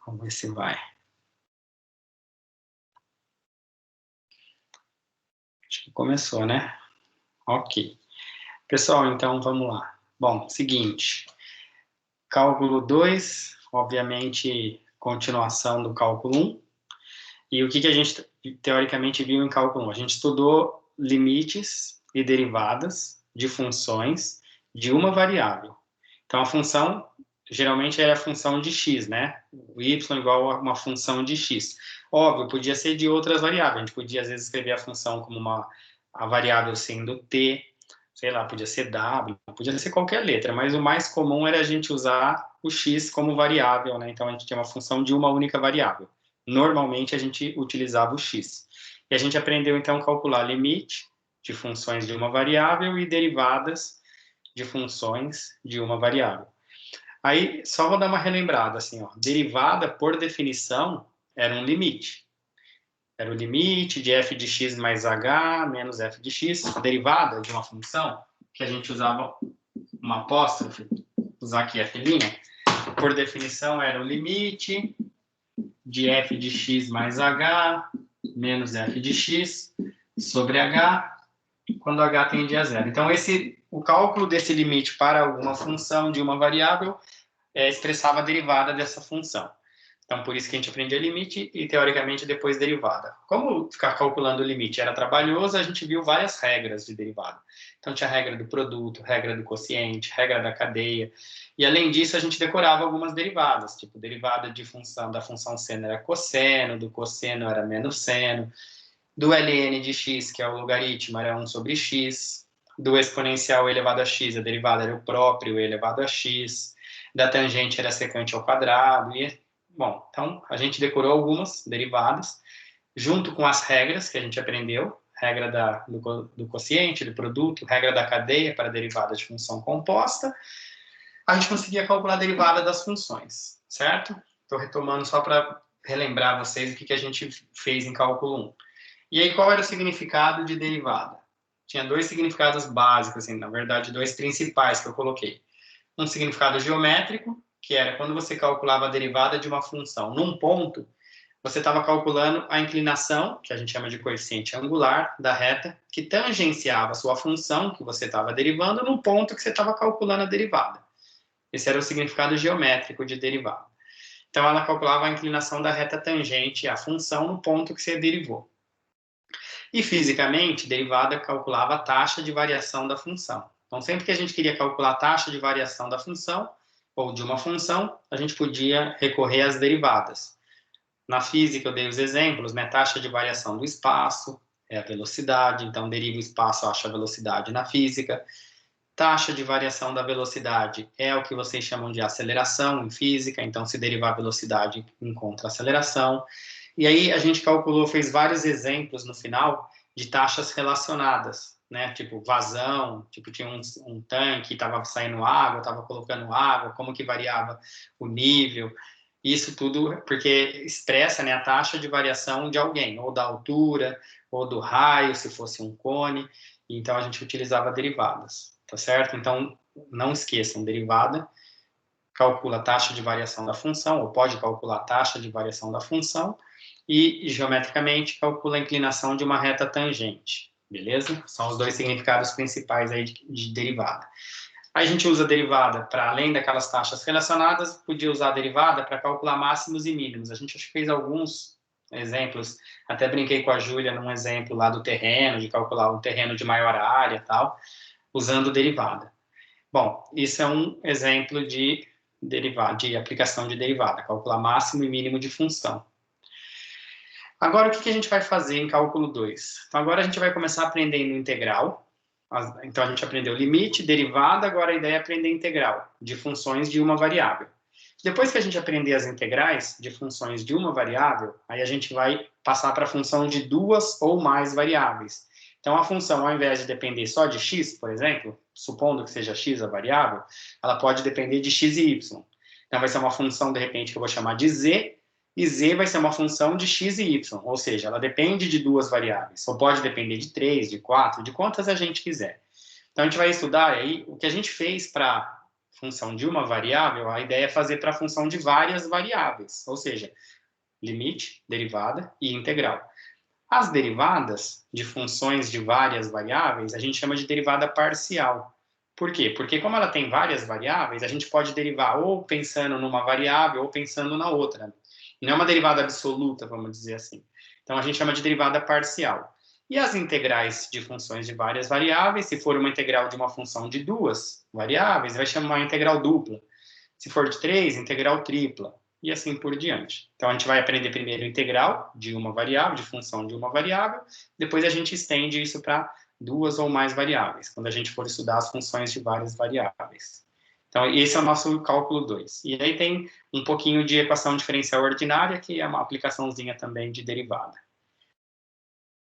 Vamos ver se vai. Acho que começou, né? Ok. Pessoal, então vamos lá. Bom, seguinte. Cálculo 2, obviamente, continuação do cálculo 1. E o que a gente, teoricamente, viu em cálculo 1? A gente estudou limites e derivadas de funções de uma variável. Então, a função, geralmente, é a função de x, né? O y igual a uma função de x. Óbvio, podia ser de outras variáveis. A gente podia, às vezes, escrever a função como a variável sendo t, sei lá, podia ser w, podia ser qualquer letra, mas o mais comum era a gente usar o x como variável, né? Então, a gente tinha uma função de uma única variável. Normalmente, a gente utilizava o x. E a gente aprendeu, então, a calcular limite de funções de uma variável e derivadas de funções de uma variável. Aí, só vou dar uma relembrada, assim, ó. Derivada, por definição, era um limite. Era o limite de f de x mais h menos f de x. A derivada de uma função, que a gente usava uma apóstrofe, usar aqui f', por definição, era o limite de f de x mais h menos f de x sobre h, quando h tende a zero. Então, o cálculo desse limite para alguma função de uma variável expressava a derivada dessa função. Então, por isso que a gente aprendia limite e, teoricamente, depois derivada. Como ficar calculando o limite era trabalhoso, a gente viu várias regras de derivada. Então, tinha a regra do produto, regra do quociente, regra da cadeia. E, além disso, a gente decorava algumas derivadas, tipo, derivada de função da função seno era cosseno, do cosseno era menos seno, do ln de x, que é o logaritmo, era 1 sobre x, do exponencial elevado a x, a derivada era o próprio elevado a x, da tangente era secante ao quadrado, e, bom, então a gente decorou algumas derivadas, junto com as regras que a gente aprendeu, regra do quociente, do produto, regra da cadeia para derivada de função composta, a gente conseguia calcular a derivada das funções, certo? Estou retomando só para relembrar vocês o que a gente fez em cálculo 1. E aí, qual era o significado de derivada? Tinha dois significados básicos, assim, na verdade, dois principais que eu coloquei. Um significado geométrico, que era quando você calculava a derivada de uma função num ponto, você estava calculando a inclinação, que a gente chama de coeficiente angular, da reta, que tangenciava a sua função, que você estava derivando, no ponto que você estava calculando a derivada. Esse era o significado geométrico de derivada. Então, ela calculava a inclinação da reta tangente à função no ponto que você derivou. E, fisicamente, derivada calculava a taxa de variação da função. Então, sempre que a gente queria calcular a taxa de variação da função, ou de uma função, a gente podia recorrer às derivadas. Na física, eu dei os exemplos, né? Taxa de variação do espaço é a velocidade, então deriva o espaço, acha a velocidade na física. Taxa de variação da velocidade é o que vocês chamam de aceleração em física, então se derivar a velocidade, encontra a aceleração. E aí a gente calculou, fez vários exemplos no final de taxas relacionadas, né? Tipo vazão, tipo tinha um tanque, estava saindo água, estava colocando água, como que variava o nível. Isso tudo porque expressa, né, a taxa de variação de alguém, ou da altura, ou do raio, se fosse um cone. Então a gente utilizava derivadas, tá certo? Então não esqueçam, derivada calcula a taxa de variação da função, ou pode calcular a taxa de variação da função, e, geometricamente, calcula a inclinação de uma reta tangente, beleza? São os dois significados principais aí de derivada. Aí a gente usa a derivada para, além daquelas taxas relacionadas, podia usar a derivada para calcular máximos e mínimos. A gente acho que fez alguns exemplos, até brinquei com a Júlia num exemplo lá do terreno, de calcular um terreno de maior área e tal, usando derivada. Bom, isso é um exemplo de aplicação de derivada, calcular máximo e mínimo de função. Agora, o que a gente vai fazer em cálculo 2? Então, agora a gente vai começar aprendendo integral. Então, a gente aprendeu limite, derivada, agora a ideia é aprender integral, de funções de uma variável. Depois que a gente aprender as integrais de funções de uma variável, aí a gente vai passar para a função de duas ou mais variáveis. Então, a função, ao invés de depender só de x, por exemplo, supondo que seja x a variável, ela pode depender de x e y. Então, vai ser uma função, de repente, que eu vou chamar de z, e z vai ser uma função de x e y, ou seja, ela depende de duas variáveis, ou pode depender de 3, de 4, de quantas a gente quiser. Então, a gente vai estudar aí o que a gente fez para função de uma variável, a ideia é fazer para a função de várias variáveis, ou seja, limite, derivada e integral. As derivadas de funções de várias variáveis, a gente chama de derivada parcial. Por quê? Porque como ela tem várias variáveis, a gente pode derivar ou pensando numa variável ou pensando na outra. Não é uma derivada absoluta, vamos dizer assim. Então, a gente chama de derivada parcial. E as integrais de funções de várias variáveis, se for uma integral de uma função de duas variáveis, vai chamar integral dupla. Se for de três, integral tripla. E assim por diante. Então, a gente vai aprender primeiro integral de uma variável, de função de uma variável, depois a gente estende isso para duas ou mais variáveis, quando a gente for estudar as funções de várias variáveis. Então, esse é o nosso cálculo 2. E aí tem um pouquinho de equação diferencial ordinária, que é uma aplicaçãozinha também de derivada.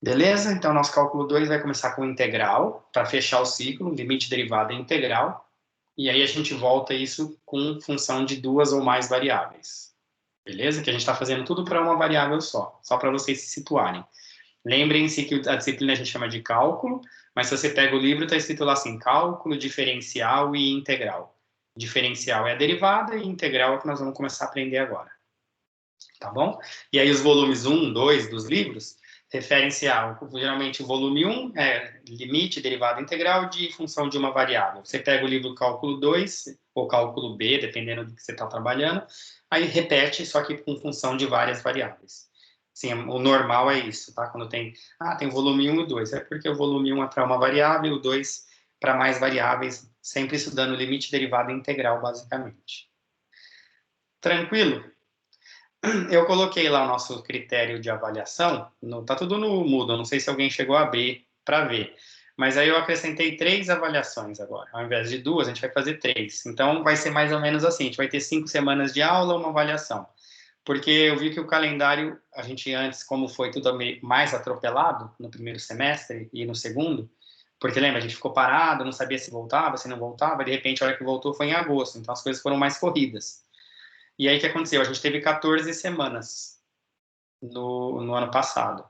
Beleza? Então, nosso cálculo 2 vai começar com integral, para fechar o ciclo, limite, derivada e integral. E aí a gente volta isso com função de duas ou mais variáveis. Beleza? Que a gente está fazendo tudo para uma variável só para vocês se situarem. Lembrem-se que a disciplina a gente chama de cálculo, mas se você pega o livro, está escrito lá assim, cálculo, diferencial e integral. Diferencial é a derivada e integral é o que nós vamos começar a aprender agora. Tá bom? E aí os volumes 1, 2 dos livros referem-se a, geralmente, o volume 1 é limite, derivada integral de função de uma variável. Você pega o livro cálculo 2, ou cálculo B, dependendo do que você está trabalhando, aí repete, só que com função de várias variáveis. Sim, o normal é isso, tá? Quando tem o volume 1 e 2, é porque o volume 1 é para uma variável, o 2 para mais variáveis, sempre estudando limite, derivada integral, basicamente. Tranquilo? Eu coloquei lá o nosso critério de avaliação, tá tudo no Moodle, não sei se alguém chegou a abrir para ver, mas aí eu acrescentei 3 avaliações agora, ao invés de 2, a gente vai fazer 3, então vai ser mais ou menos assim, a gente vai ter 5 semanas de aula, uma avaliação, porque eu vi que o calendário, a gente antes, como foi tudo mais atropelado no primeiro semestre e no segundo, porque lembra, a gente ficou parado, não sabia se voltava, se não voltava, de repente a hora que voltou foi em agosto, então as coisas foram mais corridas. E aí o que aconteceu? A gente teve 14 semanas no ano passado.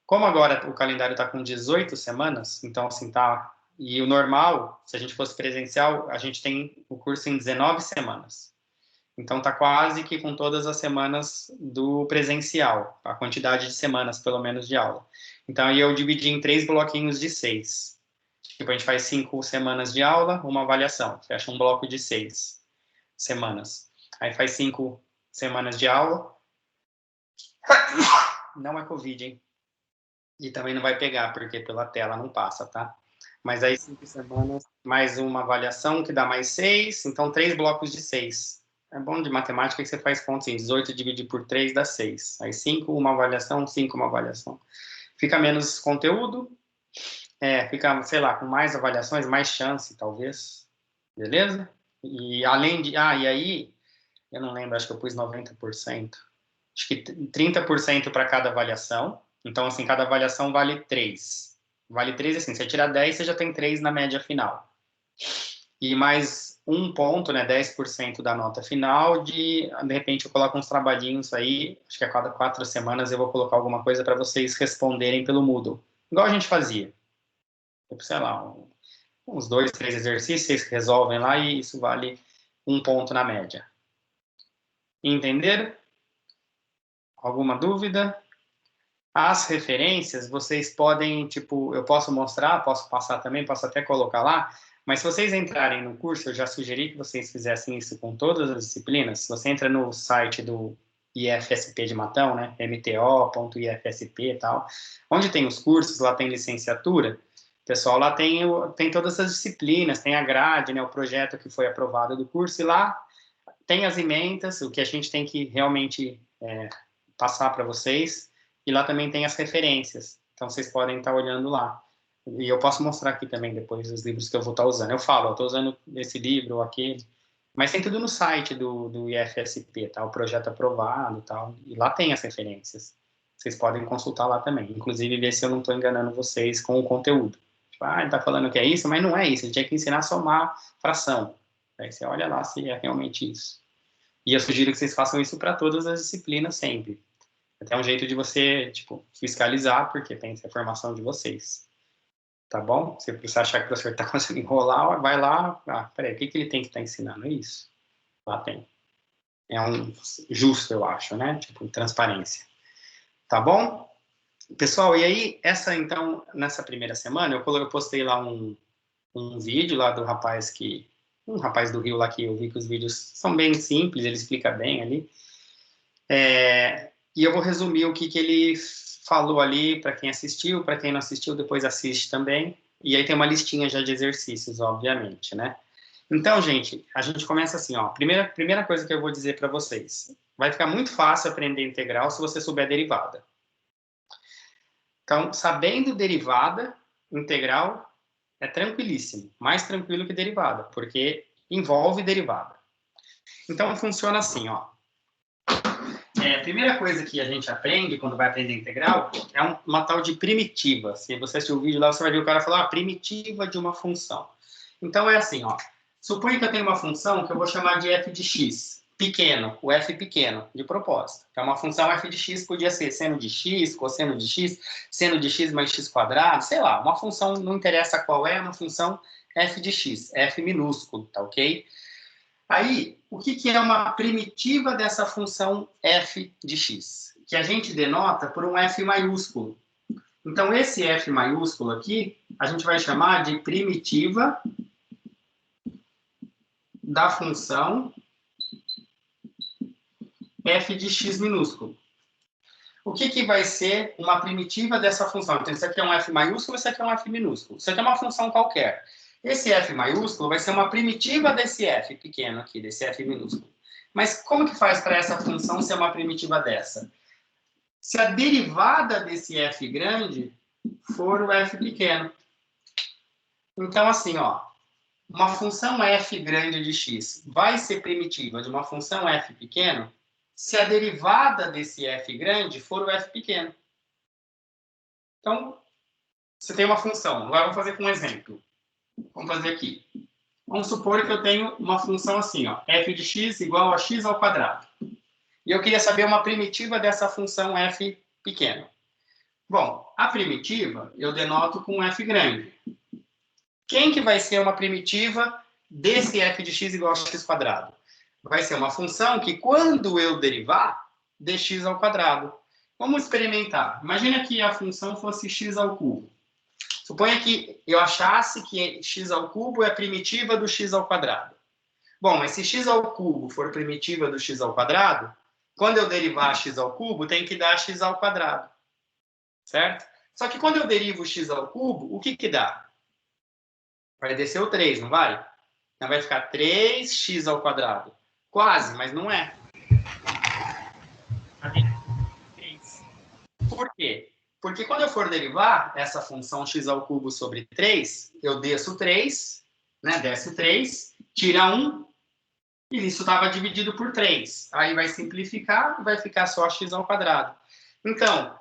Como agora o calendário está com 18 semanas, então assim tá. E o normal, se a gente fosse presencial, a gente tem o curso em 19 semanas. Então tá quase que com todas as semanas do presencial, a quantidade de semanas, pelo menos, de aula. Então aí eu dividi em 3 bloquinhos de 6. Tipo, a gente faz 5 semanas de aula, uma avaliação. Fecha um bloco de 6 semanas. Aí faz 5 semanas de aula. Não é Covid, hein? E também não vai pegar, porque pela tela não passa, tá? Mas aí 5 semanas, mais uma avaliação, que dá mais 6. Então, 3 blocos de 6. É bom de matemática que você faz conta assim, 18 dividido por 3 dá 6. Aí 5, uma avaliação, 5, uma avaliação. Fica menos conteúdo, fica, sei lá, com mais avaliações, mais chance, talvez. Beleza? E além de... e aí, eu não lembro, acho que eu pus 90%. Acho que 30% para cada avaliação. Então, assim, cada avaliação vale 3. Vale 3, assim, você tira 10, você já tem 3 na média final. E mais um ponto, né, 10% da nota final, de repente eu coloco uns trabalhinhos aí, acho que a cada 4 semanas eu vou colocar alguma coisa para vocês responderem pelo Moodle. Igual a gente fazia. Tipo, sei lá, uns 2, 3 exercícios, vocês resolvem lá e isso vale um ponto na média. Entenderam? Alguma dúvida? As referências, vocês podem, tipo, eu posso mostrar, posso passar também, posso até colocar lá, mas se vocês entrarem no curso, eu já sugeri que vocês fizessem isso com todas as disciplinas. Se você entra no site do IFSP de Matão, né, mto.ifsp e tal, onde tem os cursos, lá tem licenciatura, pessoal, lá tem todas as disciplinas, tem a grade, né, o projeto que foi aprovado do curso, e lá tem as emendas, o que a gente tem que realmente passar para vocês, e lá também tem as referências, então vocês podem estar olhando lá. E eu posso mostrar aqui também depois os livros que eu vou estar usando. Eu falo, eu estou usando esse livro ou aquele, mas tem tudo no site do IFSP, tá? O projeto aprovado e tal, e lá tem as referências. Vocês podem consultar lá também, inclusive ver se eu não estou enganando vocês com o conteúdo. Tipo, ele está falando que é isso, mas não é isso, ele tinha que ensinar a somar fração. Aí você olha lá se é realmente isso. E eu sugiro que vocês façam isso para todas as disciplinas sempre. Até um jeito de você, tipo, fiscalizar, porque tem essa formação de vocês. Tá bom? Se você achar que o professor está conseguindo enrolar, vai lá. Ah, peraí, o que ele tem que estar ensinando? É isso. Lá tem. É um justo, eu acho, né? Tipo, transparência. Tá bom? Pessoal, e aí, então, nessa primeira semana, eu postei lá um vídeo lá do rapaz um rapaz do Rio lá que eu vi que os vídeos são bem simples, ele explica bem ali. E eu vou resumir o que ele falou ali para quem assistiu, para quem não assistiu, depois assiste também. E aí tem uma listinha já de exercícios, obviamente, né? Então, gente, a gente começa assim, ó. Primeira coisa que eu vou dizer para vocês. Vai ficar muito fácil aprender integral se você souber derivada. Então, sabendo derivada, integral é tranquilíssimo. Mais tranquilo que derivada, porque envolve derivada. Então, funciona assim, ó. A primeira coisa que a gente aprende quando vai aprender integral é uma tal de primitiva. Se você assistir o vídeo lá, você vai ver o cara falar primitiva de uma função. Então, é assim, ó. Suponha que eu tenho uma função que eu vou chamar de f de x, pequeno, o f pequeno, de propósito. Então, uma função f de x podia ser seno de x, cosseno de x, seno de x mais x quadrado, sei lá, uma função, não interessa qual é, uma função f de x, f minúsculo, tá ok? Aí, o que é uma primitiva dessa função f de x? Que a gente denota por um f maiúsculo. Então, esse f maiúsculo aqui, a gente vai chamar de primitiva da função f de x minúsculo. O que vai ser uma primitiva dessa função? Então, isso aqui é um f maiúsculo, isso aqui é um f minúsculo. Isso aqui é uma função qualquer. Esse f maiúsculo vai ser uma primitiva desse f pequeno aqui, desse f minúsculo. Mas como que faz para essa função ser uma primitiva dessa? Se a derivada desse f grande for o f pequeno. Então, assim, ó, uma função f grande de x vai ser primitiva de uma função f pequeno se a derivada desse f grande for o f pequeno. Então, você tem uma função. Agora, vamos fazer com um exemplo. Vamos fazer aqui. Vamos supor que eu tenho uma função assim, ó, f de x igual a x ao quadrado. E eu queria saber uma primitiva dessa função f pequeno. Bom, a primitiva eu denoto com f grande. Quem que vai ser uma primitiva desse f de x igual a x quadrado? Vai ser uma função que, quando eu derivar, dx ao quadrado. Vamos experimentar. Imagina que a função fosse x ao cubo. Suponha que eu achasse que x ao cubo é a primitiva do x ao quadrado. Bom, mas se x ao cubo for primitiva do x ao quadrado, quando eu derivar x ao cubo, tem que dar x ao quadrado. Certo? Só que quando eu derivo x ao cubo, o que dá? Vai descer o 3, não vai? Então vai ficar 3x ao quadrado. Quase, mas não é. Por quê? Porque quando eu for derivar essa função x ao cubo sobre 3, eu desço 3, né? Desce 3, tira 1, e isso estava dividido por 3. Aí vai simplificar e vai ficar só x ao quadrado. Então,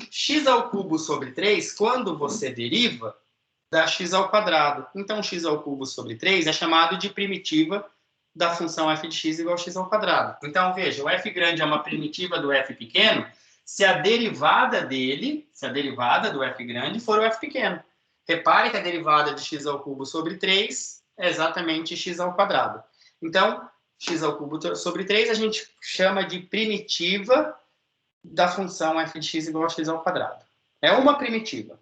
x ao cubo sobre 3, quando você deriva, dá x ao quadrado. Então, x ao cubo sobre 3 é chamado de primitiva da função f de x igual a x ao quadrado. Então, veja, o f grande é uma primitiva do f pequeno se a derivada dele, se a derivada do f grande for o f pequeno. Repare que a derivada de x ao cubo sobre 3 é exatamente x ao quadrado. Então, x ao cubo sobre 3 a gente chama de primitiva da função f de x igual a x ao quadrado. É uma primitiva.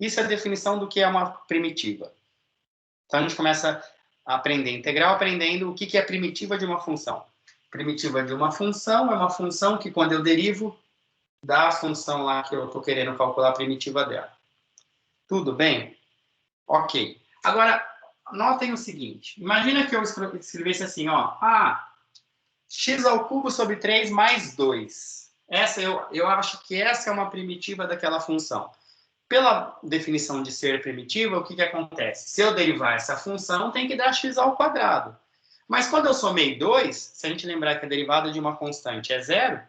Isso é a definição do que é uma primitiva. Então, a gente começa a aprender integral aprendendo o que é a primitiva de uma função. Primitiva de uma função é uma função que, quando eu derivo, dá a função lá que eu estou querendo calcular a primitiva dela. Tudo bem? Ok. Agora, notem o seguinte. Imagina que eu escrevesse assim, ó. X ao cubo sobre 3 mais 2. Eu acho que essa é uma primitiva daquela função. Pela definição de ser primitiva, o que acontece? Se eu derivar essa função, tem que dar x ao quadrado. Mas quando eu somei 2, se a gente lembrar que a derivada de uma constante é zero,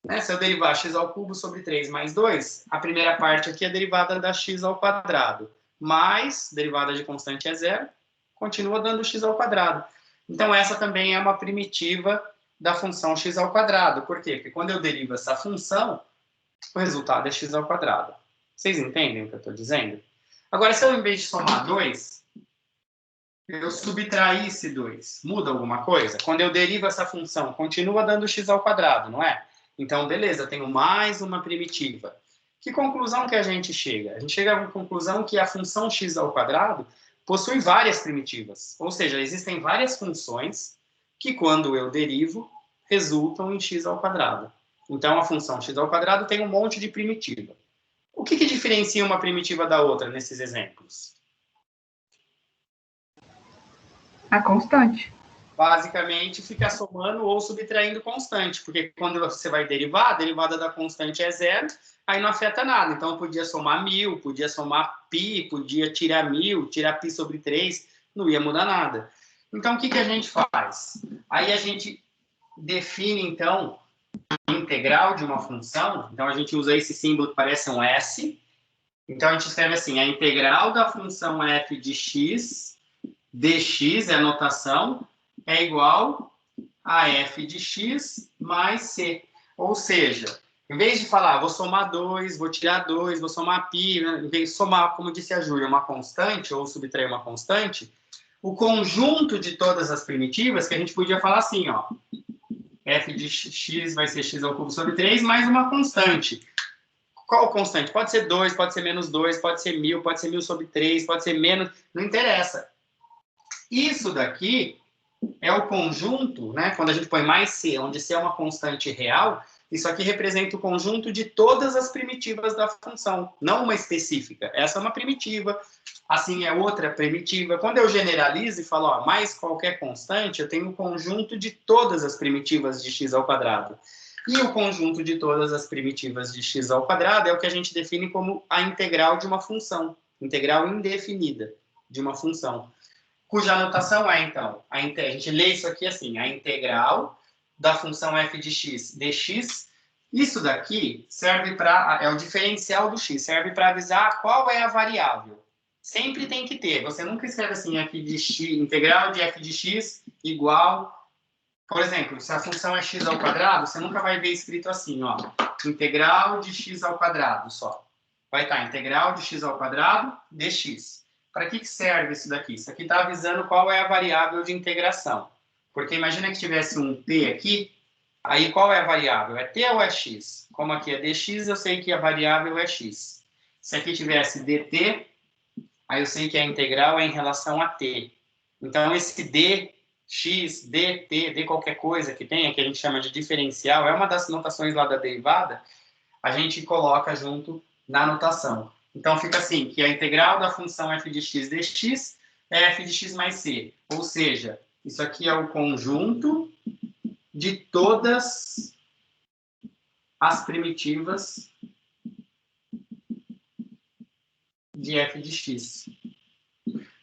né? Se eu derivar x ao cubo sobre 3 mais 2, a primeira parte aqui é a derivada da x ao quadrado. Mais, derivada de constante é zero, continua dando x ao quadrado. Então, essa também é uma primitiva da função x ao quadrado. Por quê? Porque quando eu derivo essa função, o resultado é x ao quadrado. Vocês entendem o que eu estou dizendo? Agora, se eu, em vez de somar 2, eu subtraísse 2, muda alguma coisa? Quando eu derivo essa função, continua dando x ao quadrado, não é? Então, beleza, eu tenho mais uma primitiva. Que conclusão que a gente chega? A gente chega à conclusão que a função x ao quadrado possui várias primitivas. Ou seja, existem várias funções que, quando eu derivo, resultam em x ao quadrado. Então, a função x ao quadrado tem um monte de primitiva. O que diferencia uma primitiva da outra nesses exemplos? A constante. Basicamente, fica somando ou subtraindo constante, porque quando você vai derivar, a derivada da constante é 0, aí não afeta nada. Então, eu podia somar 1000, podia somar π, podia tirar 1000, tirar π sobre 3, não ia mudar nada. Então, o que a gente faz? Aí a gente define, então, a integral de uma função. Então, a gente usa esse símbolo que parece um S. Então, a gente escreve assim, a integral da função f de x, dx é a notação, é igual a f de x mais c. Ou seja, em vez de falar, vou somar 2, vou tirar 2, vou somar π, né? Em vez de somar, como disse a Júlia, uma constante, ou subtrair uma constante, o conjunto de todas as primitivas, que a gente podia falar assim, ó, f de x vai ser x ao cubo sobre 3 mais uma constante. Qual constante? Pode ser 2, pode ser menos 2, pode ser 1000, pode ser 1000 sobre 3, pode ser menos, não interessa. Isso daqui é o conjunto, né? Quando a gente põe mais c, onde c é uma constante real, isso aqui representa o conjunto de todas as primitivas da função, não uma específica. Essa é uma primitiva, assim é outra primitiva. Quando eu generalizo e falo, ó, mais qualquer constante, eu tenho o conjunto de todas as primitivas de x ao quadrado. E o conjunto de todas as primitivas de x ao quadrado é o que a gente define como a integral de uma função, integral indefinida de uma função, cuja notação é, então, a gente lê isso aqui assim, a integral da função f de x dx. Isso daqui serve para, é o diferencial do x, serve para avisar qual é a variável. Sempre tem que ter, você nunca escreve assim, f de x, integral de f de x igual, por exemplo, se a função é x ao quadrado, você nunca vai ver escrito assim, ó, integral de x ao quadrado só. Vai estar integral de x ao quadrado dx. Para que serve isso daqui? Isso aqui está avisando qual é a variável de integração. Porque imagina que tivesse um t aqui, aí qual é a variável? É t ou é x? Como aqui é dx, eu sei que a variável é x. Se aqui tivesse dt, aí eu sei que a integral é em relação a t. Então, esse dx, dt, d qualquer coisa que tenha, que a gente chama de diferencial, é uma das notações lá da derivada, a gente coloca junto na notação. Então, fica assim, que a integral da função f de x dx é f de x mais c. Ou seja, isso aqui é o conjunto de todas as primitivas de f de x.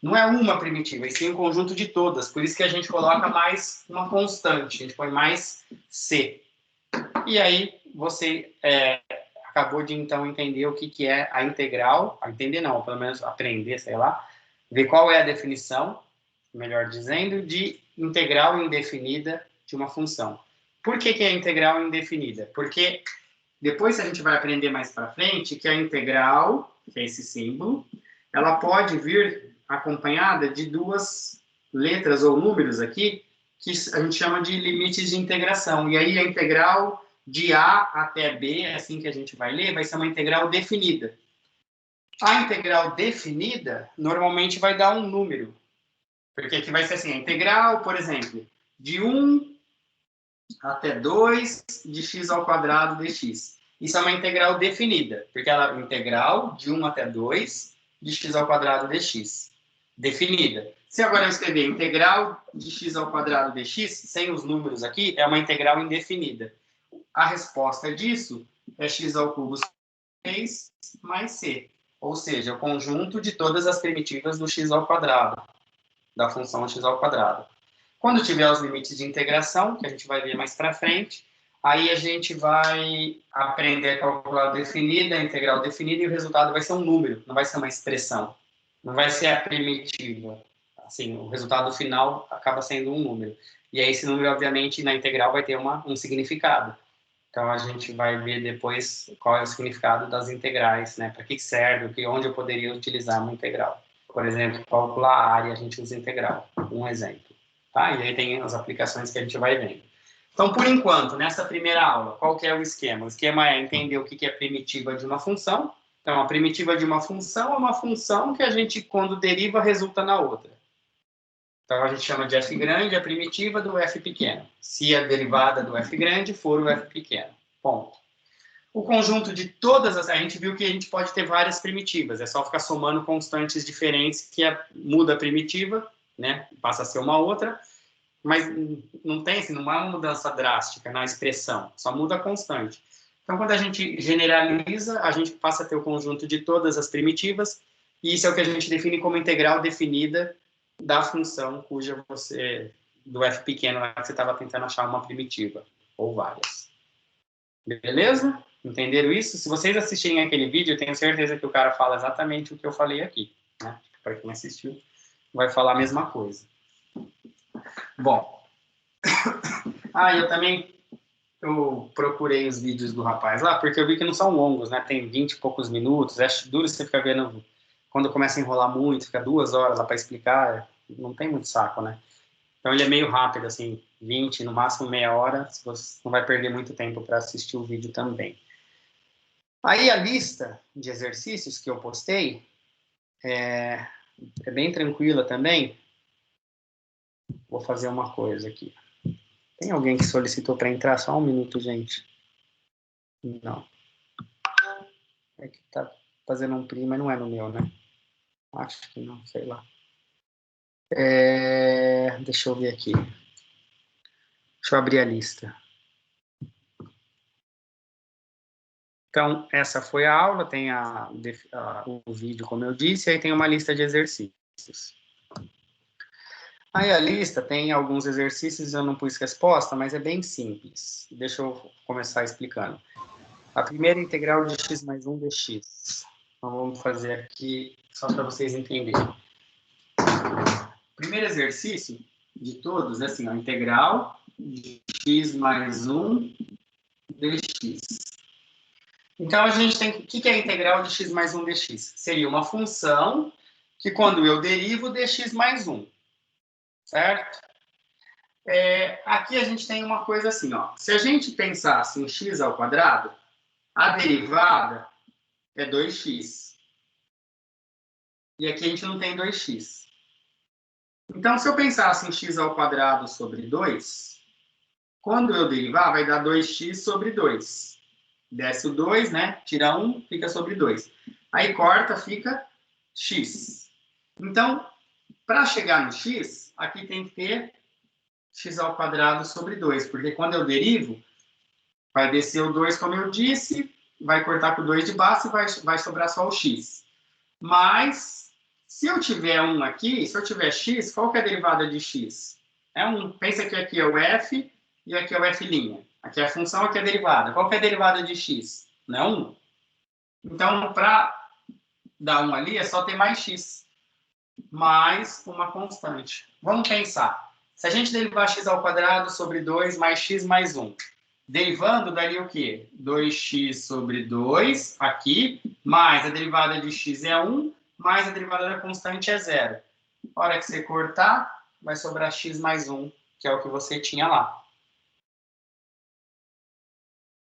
Não é uma primitiva, e sim um conjunto de todas. Por isso que a gente coloca mais uma constante, a gente põe mais c. E aí, você acabou de, então, entender o que é a integral, entender não, pelo menos aprender, sei lá, ver qual é a definição, melhor dizendo, de integral indefinida de uma função. Por que é integral indefinida? Porque depois a gente vai aprender mais para frente que a integral, que é esse símbolo, ela pode vir acompanhada de duas letras ou números aqui, que a gente chama de limites de integração. E aí a integral de A até B, assim que a gente vai ler, vai ser uma integral definida. A integral definida, normalmente vai dar um número. Porque aqui vai ser assim, a integral, por exemplo, de 1 até 2 de x ao quadrado dx. Isso é uma integral definida, porque ela é uma integral de 1 até 2 de x ao quadrado dx. Definida. Se agora eu escrever integral de x ao quadrado dx, sem os números aqui, é uma integral indefinida. A resposta disso é x ao cubo 3 mais c. Ou seja, o conjunto de todas as primitivas do x ao quadrado, da função x ao quadrado. Quando tiver os limites de integração, que a gente vai ver mais para frente, aí a gente vai aprender a calcular a definida, a integral definida, e o resultado vai ser um número, não vai ser uma expressão. Não vai ser a primitiva. Assim, o resultado final acaba sendo um número. E aí esse número, obviamente, na integral vai ter um significado. Então, a gente vai ver depois qual é o significado das integrais, né? Para que serve, onde eu poderia utilizar uma integral. Por exemplo, calcular a área, a gente usa integral. Um exemplo. Tá? E aí tem as aplicações que a gente vai vendo. Então, por enquanto, nessa primeira aula, qual que é o esquema? O esquema é entender o que é primitiva de uma função. Então, a primitiva de uma função é uma função que a gente, quando deriva, resulta na outra. Então, a gente chama de f grande a primitiva do f pequeno. Se a derivada do f grande for o f pequeno. Ponto. O conjunto de todas as... A gente viu que a gente pode ter várias primitivas. É só ficar somando constantes diferentes que muda a primitiva, né? Passa a ser uma outra. Mas não tem, assim, não há uma mudança drástica na expressão. Só muda a constante. Então, quando a gente generaliza, a gente passa a ter o conjunto de todas as primitivas. E isso é o que a gente define como integral definida da função cuja do f pequeno, que você estava tentando achar uma primitiva, ou várias. Beleza? Entenderam isso? Se vocês assistirem aquele vídeo, eu tenho certeza que o cara fala exatamente o que eu falei aqui. Né? Para quem assistiu, vai falar a mesma coisa. Bom. Eu procurei os vídeos do rapaz lá, porque eu vi que não são longos, né? Tem 20 e poucos minutos, é duro você ficar vendo... Quando começa a enrolar muito, fica 2 horas lá para explicar, não tem muito saco, né? Então ele é meio rápido, assim, 20, no máximo meia hora, você não vai perder muito tempo para assistir o vídeo também. Aí a lista de exercícios que eu postei é bem tranquila também. Vou fazer uma coisa aqui. Tem alguém que solicitou para entrar? Só um minuto, gente. Não. É que tá fazendo um print, mas não é no meu, né? Acho que não, sei lá. Deixa eu ver aqui. Deixa eu abrir a lista. Então, essa foi a aula, tem o vídeo, como eu disse, e aí tem uma lista de exercícios. Aí a lista tem alguns exercícios, eu não pus resposta, mas é bem simples. Deixa eu começar explicando. A primeira integral de x mais 1 dx. Então, vamos fazer aqui, só para vocês entenderem. O primeiro exercício de todos é assim, a integral de x mais 1 dx. Então, a gente tem... O que é a integral de x mais 1 dx? Seria uma função que, quando eu derivo, dx mais 1. Certo? Aqui a gente tem uma coisa assim, ó. Se a gente pensasse em x ao quadrado, a derivada é 2x. E aqui a gente não tem 2x. Então, se eu pensasse em x ao quadrado sobre 2, quando eu derivar, vai dar 2x sobre 2. Desce o 2, né? Tira 1, fica sobre 2. Aí corta, fica x. Então, para chegar no x, aqui tem que ter x ao quadrado sobre 2. Porque quando eu derivo, vai descer o 2, como eu disse, vai cortar com o 2 de baixo e vai sobrar só o x. Mas, se eu tiver 1 aqui, se eu tiver x, qual que é a derivada de x? É 1. Pensa que aqui é o f e aqui é o f'. Aqui é a função, aqui é a derivada. Qual que é a derivada de x? Não é 1? Então, para dar 1 ali, é só ter mais x. Mais uma constante. Vamos pensar. Se a gente derivar x ao quadrado sobre 2 mais x mais 1. Derivando, daria o quê? 2x sobre 2, aqui, mais a derivada de x é 1, mais a derivada da constante é 0. Na hora que você cortar, vai sobrar x mais 1, que é o que você tinha lá.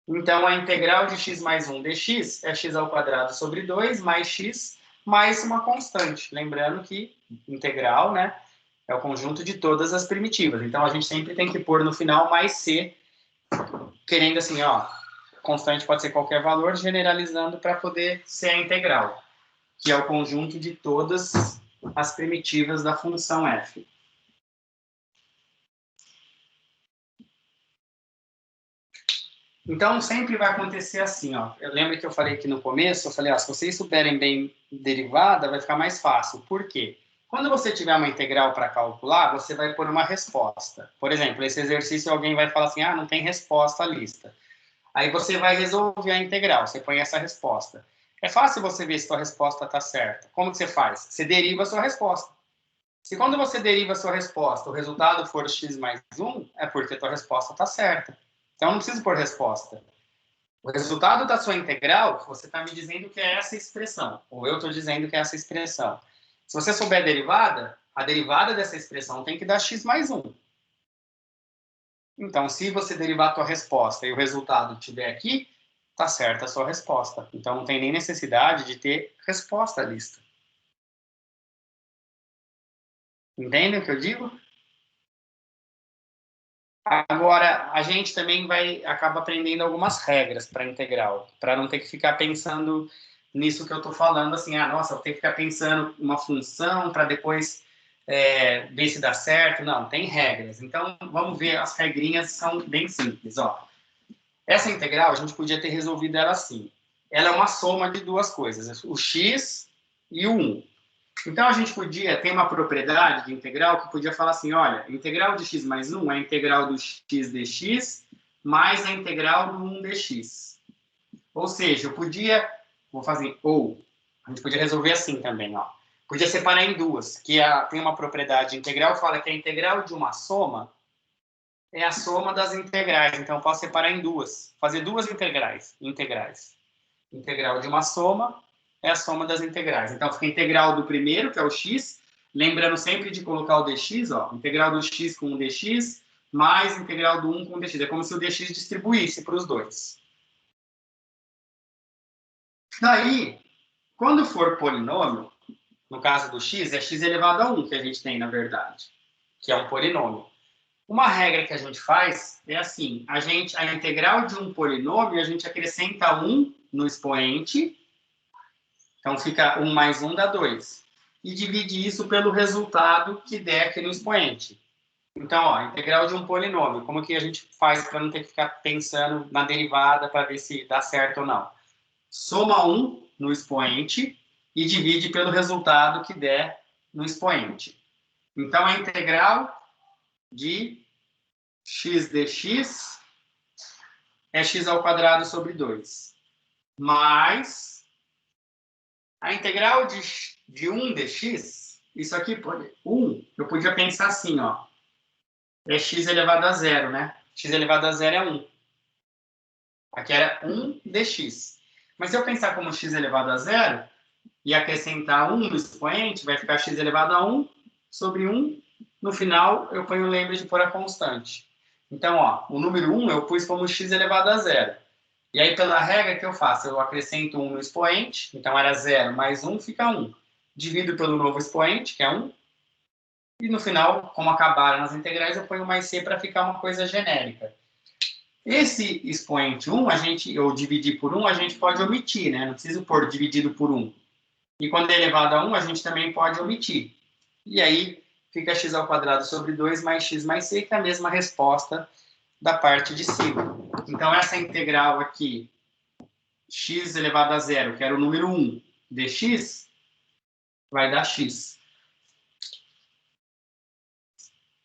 Então, a integral de x mais 1 dx é x ao quadrado sobre 2 mais x mais uma constante. Lembrando que integral, né, é o conjunto de todas as primitivas. Então, a gente sempre tem que pôr no final mais c, querendo assim, ó, constante pode ser qualquer valor, generalizando para poder ser a integral, que é o conjunto de todas as primitivas da função f. Então, sempre vai acontecer assim, ó. Eu lembro que eu falei aqui no começo, eu falei, ó, se vocês souberem bem derivada, vai ficar mais fácil. Por quê? Quando você tiver uma integral para calcular, você vai pôr uma resposta. Por exemplo, esse exercício alguém vai falar assim, ah, não tem resposta à lista. Aí você vai resolver a integral, você põe essa resposta. É fácil você ver se a sua resposta está certa. Como que você faz? Você deriva a sua resposta. Se quando você deriva a sua resposta, o resultado for x mais 1, é porque a sua resposta está certa. Então, não preciso pôr resposta. O resultado da sua integral, você está me dizendo que é essa expressão, ou eu estou dizendo que é essa expressão. Se você souber a derivada dessa expressão tem que dar x mais 1. Então, se você derivar a tua resposta e o resultado estiver aqui, está certa a sua resposta. Então, não tem nem necessidade de ter resposta à lista. Entendem o que eu digo? Agora, a gente também acaba aprendendo algumas regras para integral, para não ter que ficar pensando nisso que eu estou falando, assim, nossa, eu tenho que ficar pensando uma função para depois ver se dá certo. Não, tem regras. Então, vamos ver, as regrinhas são bem simples. Ó. Essa integral, a gente podia ter resolvido ela assim. Ela é uma soma de duas coisas, o x e o 1. Então, a gente podia ter uma propriedade de integral que podia falar assim, olha, integral de x mais 1 é a integral do x dx mais a integral do 1 dx. Ou seja, eu podia, vou fazer a gente podia resolver assim também, ó. Podia separar em duas, que tem uma propriedade integral, fala que a integral de uma soma é a soma das integrais. Então, eu posso separar em duas, fazer duas integrais. Integral de uma soma é a soma das integrais. Então, fica a integral do primeiro, que é o x, lembrando sempre de colocar o dx, ó, integral do x com o dx, mais integral do 1 com o dx. É como se o dx distribuísse para os dois. Daí, quando for polinômio, no caso do x, é x elevado a 1 que a gente tem, na verdade, que é um polinômio. Uma regra que a gente faz é assim, a integral de um polinômio, a gente acrescenta 1 no expoente, então fica 1 mais 1 dá 2. E divide isso pelo resultado que der aqui no expoente. Então, ó, integral de um polinômio, como que a gente faz para não ter que ficar pensando na derivada para ver se dá certo ou não? Soma 1 no expoente e divide pelo resultado que der no expoente. Então, a integral de x dx é x ao quadrado sobre 2. Mais a integral de 1 dx, isso aqui, 1, eu podia pensar assim, ó. É x elevado a 0, né? X elevado a 0 é 1. Aqui era 1 dx. Mas se eu pensar como x elevado a 0 e acrescentar 1 no expoente, vai ficar x elevado a 1 sobre 1. No final, eu ponho o lembre de pôr a constante. Então, ó, o número 1 eu pus como x elevado a 0. E aí, pela regra que eu faço, eu acrescento 1 no expoente, então era 0 mais 1 fica 1. Divido pelo novo expoente, que é 1. E no final, como acabaram as integrais, eu ponho mais c para ficar uma coisa genérica. Esse expoente 1, ou dividir por 1, a gente pode omitir, né? Não precisa pôr dividido por 1. E quando é elevado a 1, a gente também pode omitir. E aí, fica x ao quadrado sobre 2 mais x mais c, que é a mesma resposta da parte de cima. Então, essa integral aqui, x elevado a 0, que era o número 1, dx, vai dar x.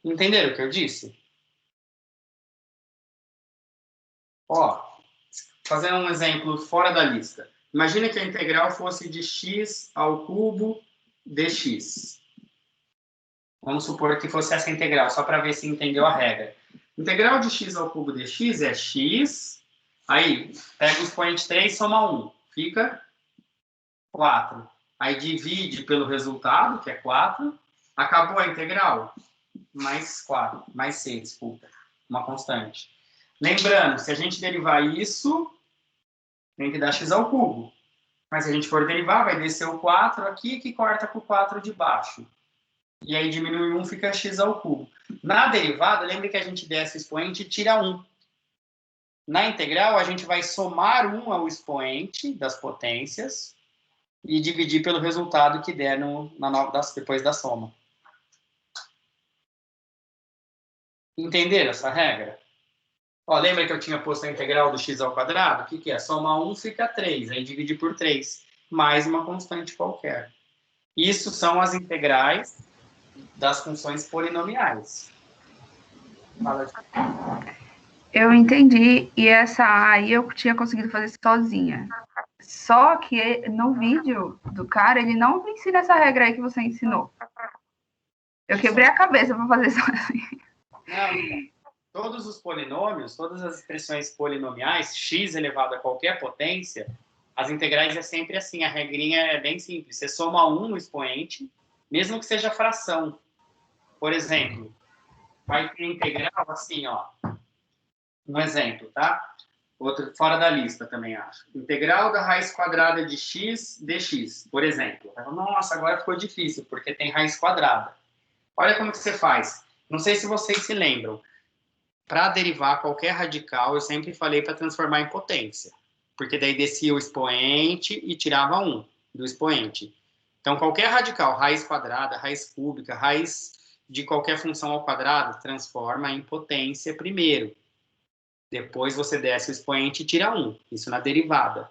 Entenderam o que eu disse? Ó, fazendo um exemplo fora da lista. Imagina que a integral fosse de x ao cubo dx. Vamos supor que fosse essa integral, só para ver se entendeu a regra. Integral de x ao cubo dx é x. Aí, pega o expoente 3 e soma 1. Fica 4. Aí divide pelo resultado, que é 4. Acabou a integral? Mais 4. Mais c, desculpa. Uma constante. Lembrando, se a gente derivar isso, tem que dar x ao cubo. Mas se a gente for derivar, vai descer o 4 aqui, que corta com o 4 de baixo. E aí diminui 1, fica x ao cubo. Na derivada, lembre que a gente desce o expoente e tira 1. Na integral, a gente vai somar 1 ao expoente das potências e dividir pelo resultado que der depois da soma. Entenderam essa regra? Ó, lembra que eu tinha posto a integral do x ao quadrado? O que é? Soma 1 fica 3, aí divide por 3, mais uma constante qualquer. Isso são as integrais das funções polinomiais. Fala de... Eu entendi, e essa aí eu tinha conseguido fazer sozinha. Só que no vídeo do cara, ele não ensina essa regra aí que você ensinou. Eu quebrei a cabeça para fazer sozinha. Não. todos os polinômios, todas as expressões polinomiais, x elevado a qualquer potência, as integrais é sempre assim, a regrinha é bem simples. Você soma 1 no expoente, mesmo que seja fração. Por exemplo, vai ter integral assim, ó. Um exemplo, tá? Outro fora da lista também, acho. Integral da raiz quadrada de x dx, por exemplo. Nossa, agora ficou difícil, porque tem raiz quadrada. Olha como que você faz. Não sei se vocês se lembram. Para derivar qualquer radical, eu sempre falei para transformar em potência. Porque daí descia o expoente e tirava 1 do expoente. Então, qualquer radical, raiz quadrada, raiz cúbica, raiz de qualquer função ao quadrado, transforma em potência primeiro. Depois você desce o expoente e tira 1. Isso na derivada.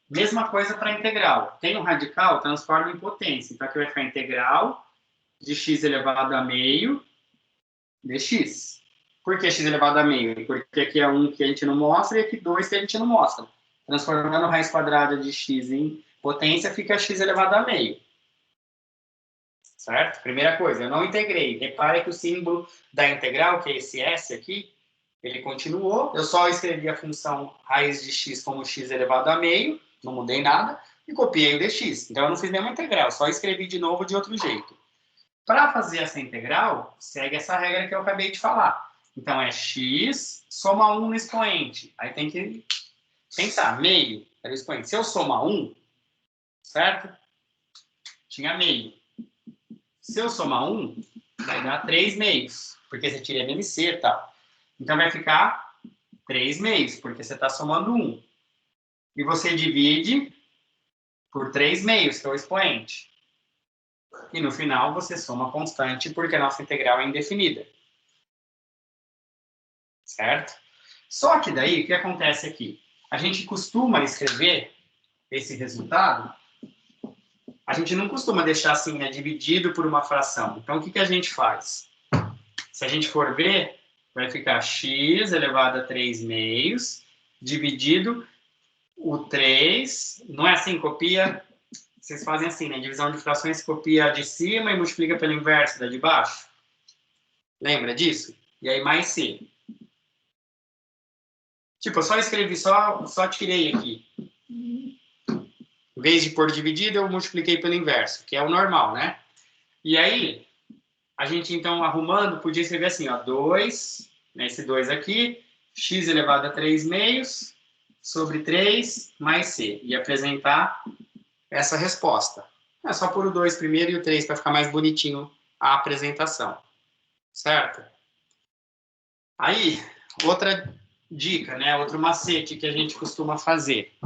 Mesma coisa para integral. Tem um radical, transforma em potência. Então, aqui vai ficar integral de x elevado a meio dx. Por que x elevado a meio? Porque aqui é 1 que a gente não mostra e aqui 2 que a gente não mostra. Transformando a raiz quadrada de x em potência, fica x elevado a meio. Certo? Primeira coisa, eu não integrei. Repare que o símbolo da integral, que é esse s aqui, ele continuou. Eu só escrevi a função raiz de x como x elevado a meio, não mudei nada, e copiei o dx. Então, eu não fiz nenhuma integral, só escrevi de novo de outro jeito. Para fazer essa integral, segue essa regra que eu acabei de falar. Então, é x soma 1 no expoente. Aí tem que pensar, meio era o expoente. Se eu somar 1, certo? Tinha meio. Se eu somar 1, vai dar 3 meios, porque você tira MMC e tal. Então, vai ficar 3 meios, porque você está somando 1. E você divide por 3 meios, que é o expoente. E no final, você soma a constante, porque a nossa integral é indefinida. Certo? Só que daí, o que acontece aqui? A gente costuma escrever esse resultado, a gente não costuma deixar assim, né, dividido por uma fração. Então, o que a gente faz? Se a gente for ver, vai ficar x elevado a 3 meios, dividido o 3, não é assim, copia, vocês fazem assim, né, divisão de frações, copia a de cima e multiplica pelo inverso da de baixo. Lembra disso? E aí mais c. Tipo, eu só escrevi, só tirei aqui. Em vez de pôr dividido, eu multipliquei pelo inverso, que é o normal, né? E aí, a gente, então, arrumando, podia escrever assim, ó, 2, né, esse 2 aqui, x elevado a 3 meios, sobre 3 mais c. E apresentar essa resposta. É só pôr o 2 primeiro e o 3 para ficar mais bonitinho a apresentação. Certo? Aí, outra dica, né? Outro macete que a gente costuma fazer.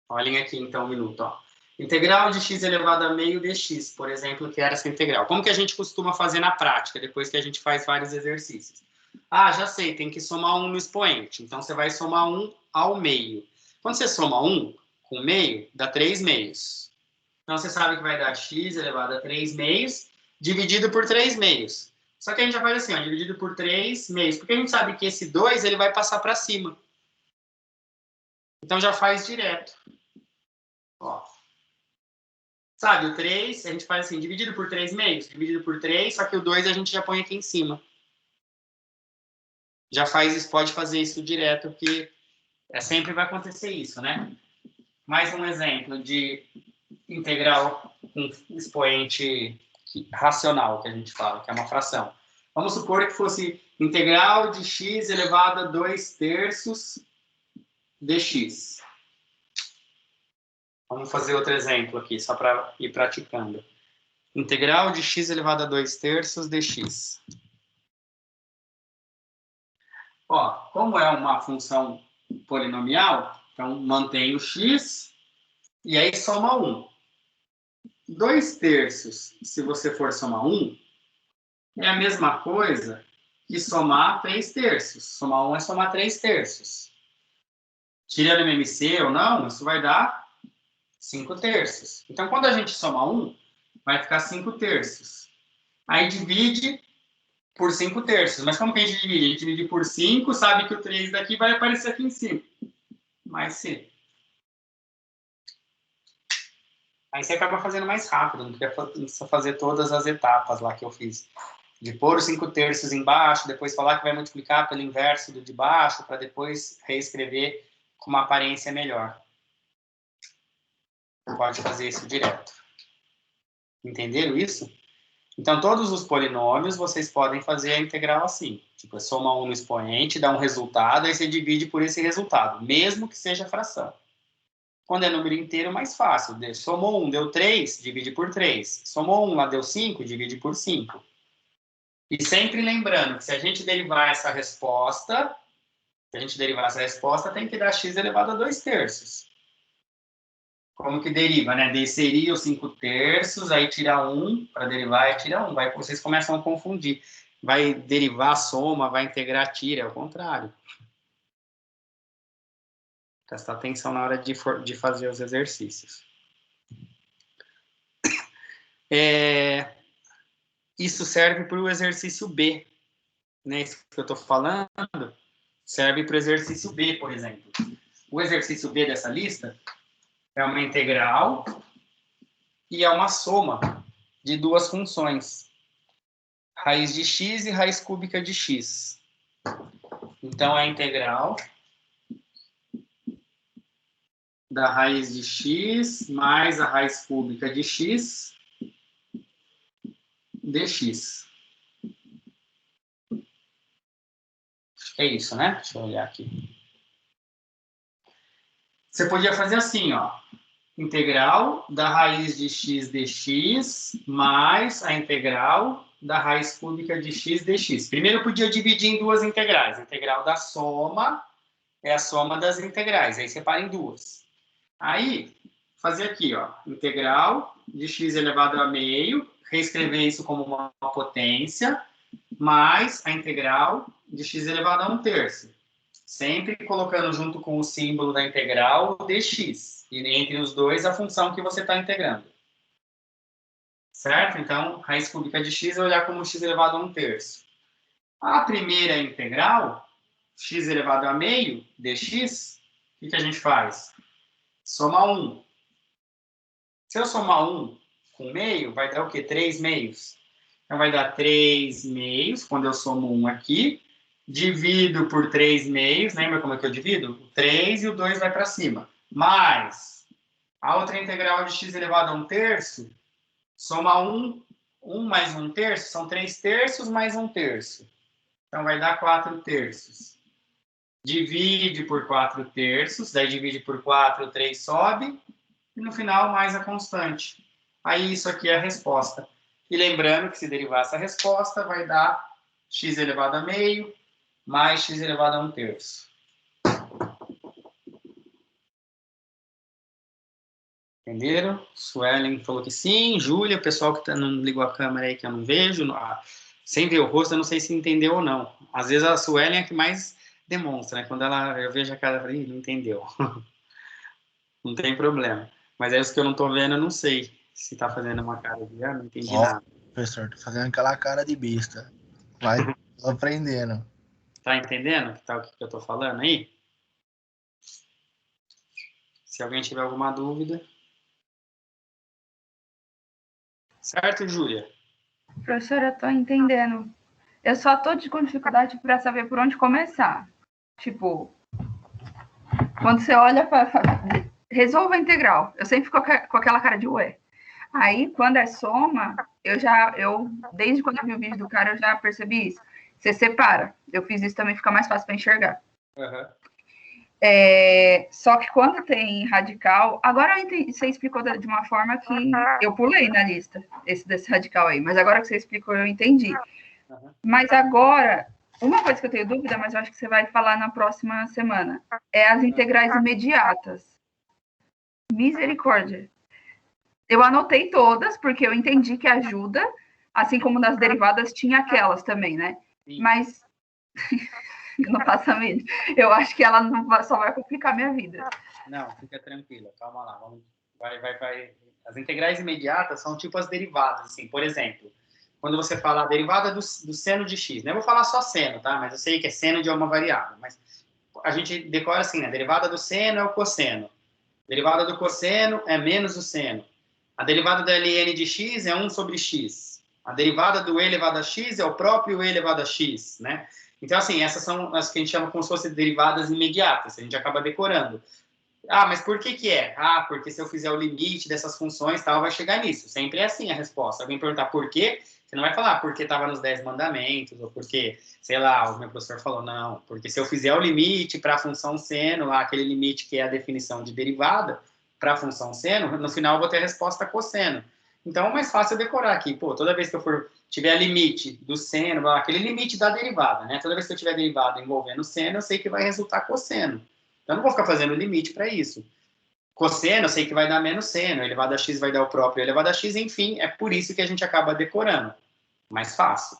Olhem aqui, então, um minuto. Ó. Integral de x elevado a meio dx, por exemplo, que era essa integral. Como que a gente costuma fazer na prática, depois que a gente faz vários exercícios? Ah, já sei, tem que somar 1 no expoente. Então, você vai somar 1 ao meio. Quando você soma 1 com meio, dá 3 meios. Então, você sabe que vai dar x elevado a 3 meios, dividido por 3 meios. Só que a gente já faz assim, ó, dividido por 3 meios. Porque a gente sabe que esse 2 ele vai passar para cima. Então, já faz direto. Ó. Sabe, o 3, a gente faz assim, dividido por 3 meios, dividido por 3, só que o 2 a gente já põe aqui em cima. Já faz isso, pode fazer isso direto, porque sempre vai acontecer isso, né? Mais um exemplo de integral com expoente racional, que a gente fala, que é uma fração. Vamos supor que fosse integral de x elevado a 2/3 dx. Vamos fazer outro exemplo aqui, só para ir praticando. Integral de x elevado a 2/3 dx. Ó, como é uma função polinomial, então mantém o x e aí soma 1. 2/3, se você for somar 1, é a mesma coisa que somar 3/3. Somar 1 é somar 3/3. Tirando MMC ou não, isso vai dar 5/3. Então, quando a gente soma 1, vai ficar 5/3. Aí divide por 5/3. Mas como que a gente divide? A gente divide por 5, sabe que o 3 daqui vai aparecer aqui em cima. Mais C. Aí você acaba fazendo mais rápido, não precisa fazer todas as etapas lá que eu fiz De pôr os 5/3 embaixo, depois falar que vai multiplicar pelo inverso do de baixo, para depois reescrever com uma aparência melhor. Pode fazer isso direto. Entenderam isso? Então, todos os polinômios, vocês podem fazer a integral assim. Tipo, soma 1 no expoente, dá um resultado, aí você divide por esse resultado, mesmo que seja fração. Quando é número inteiro, mais fácil. Somou 1, deu 3, divide por 3. Somou 1, lá deu 5, divide por 5. E sempre lembrando que se a gente derivar essa resposta, tem que dar x elevado a 2/3. Como que deriva, né? Seria os 5/3, aí tira 1, para derivar é tira 1. Vai, vocês começam a confundir. Vai derivar, soma, vai integrar, tira, é o contrário. Prestar atenção na hora de fazer os exercícios. Isso serve para o exercício B. Né? Isso que eu estou falando serve para o exercício B, por exemplo. O exercício B dessa lista é uma integral e é uma soma de duas funções. Raiz de x e raiz cúbica de x. Então, é a integral da raiz de x mais a raiz cúbica de x dx. É isso, né? Deixa eu olhar aqui. Você podia fazer assim, ó. Integral da raiz de x dx mais a integral da raiz cúbica de x dx. Primeiro eu podia dividir em duas integrais. A integral da soma é a soma das integrais. Aí separa em duas. Aí, fazer aqui, ó. Integral de x elevado a meio. Reescrever isso como uma potência. Mais a integral de x elevado a 1/3. Sempre colocando junto com o símbolo da integral o dx. E entre os dois a função que você está integrando. Certo? Então, raiz cúbica de x vai olhar como x elevado a 1/3. A primeira integral, x elevado a meio, dx, o que a gente faz? Soma 1. Se eu somar 1 com meio, vai dar o quê? 3 meios. Então, vai dar 3 meios, quando eu somo 1 aqui. Divido por 3 meios, lembra como é que eu divido? O 3 e o 2 vai para cima. Mais a outra integral de x elevado a 1/3, soma 1 mais 1/3, são 3/3 mais 1/3. Então, vai dar 4/3. Divide por 4/3, daí divide por 4, o 3 sobe, e no final mais a constante. Aí, isso aqui é a resposta. E lembrando que se derivar essa resposta, vai dar x elevado a meio, mais x elevado a 1/3. Entenderam? Suelen falou que sim. Júlia, o pessoal que não ligou a câmera aí que eu não vejo, sem ver o rosto, eu não sei se entendeu ou não. Às vezes a Suelen é a que mais demonstra, né? Quando eu vejo a cara, não entendeu. Não tem problema. Mas é isso que eu não estou vendo, eu não sei se está fazendo uma cara de não entendi nada. Professor, tô fazendo aquela cara de besta. Mas tô aprendendo. Tá entendendo o que eu tô falando aí? Se alguém tiver alguma dúvida. Certo, Júlia? Professora, eu tô entendendo. Eu só tô com dificuldade para saber por onde começar. Tipo, quando você olha para resolva a integral, eu sempre fico com aquela cara de ué. Aí, quando é soma, desde quando eu vi o vídeo do cara, eu já percebi isso. Você separa. Eu fiz isso também, fica mais fácil para enxergar. Uhum. Só que quando tem radical... Agora você explicou de uma forma que eu pulei na lista, desse radical aí. Mas agora que você explicou, eu entendi. Uhum. Mas agora, uma coisa que eu tenho dúvida, mas eu acho que você vai falar na próxima semana, é as integrais imediatas. Misericórdia. Eu anotei todas, porque eu entendi que ajuda, assim como nas derivadas tinha aquelas também, né? Sim. Mas eu não faço a mínima. Eu acho que ela só vai complicar minha vida. Não, fica tranquila, calma lá. Vai. As integrais imediatas são tipo as derivadas, assim. Por exemplo, quando você fala a derivada do seno de x, né? Eu vou falar só seno, tá? Mas eu sei que é seno de uma variável. Mas a gente decora assim, né? A derivada do seno é o cosseno. A derivada do cosseno é menos o seno. A derivada da ln de x é 1 sobre x. A derivada do e elevado a x é o próprio e elevado a x, né? Então, assim, essas são as que a gente chama como se fossem derivadas imediatas, a gente acaba decorando. Ah, mas por que é? Ah, porque se eu fizer o limite dessas funções, tal, vai chegar nisso. Sempre é assim a resposta. Alguém perguntar por quê, você não vai falar porque estava nos 10 mandamentos, ou porque, sei lá, o meu professor falou, não, porque se eu fizer o limite para a função seno, lá, aquele limite que é a definição de derivada, para a função seno, no final eu vou ter a resposta cosseno. Então é mais fácil decorar aqui. Pô, toda vez que eu tiver limite do seno, aquele limite da derivada, né? Toda vez que eu tiver derivada envolvendo seno, eu sei que vai resultar cosseno. Então, eu não vou ficar fazendo limite para isso. Cosseno, eu sei que vai dar menos seno, elevado a x vai dar o próprio elevado a x, enfim, é por isso que a gente acaba decorando. Mais fácil.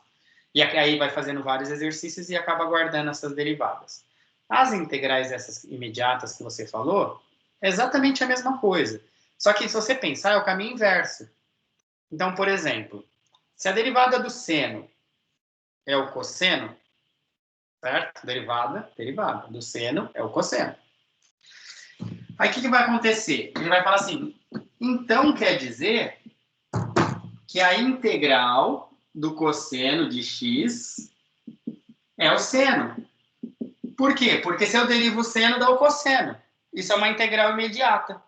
E aí vai fazendo vários exercícios e acaba guardando essas derivadas. As integrais essas imediatas que você falou, é exatamente a mesma coisa. Só que se você pensar, é o caminho inverso. Então, por exemplo, se a derivada do seno é o cosseno, certo? Derivada do seno é o cosseno. Aí o que vai acontecer? Ele vai falar assim, então quer dizer que a integral do cosseno de x é o seno. Por quê? Porque se eu derivo o seno, dá o cosseno. Isso é uma integral imediata.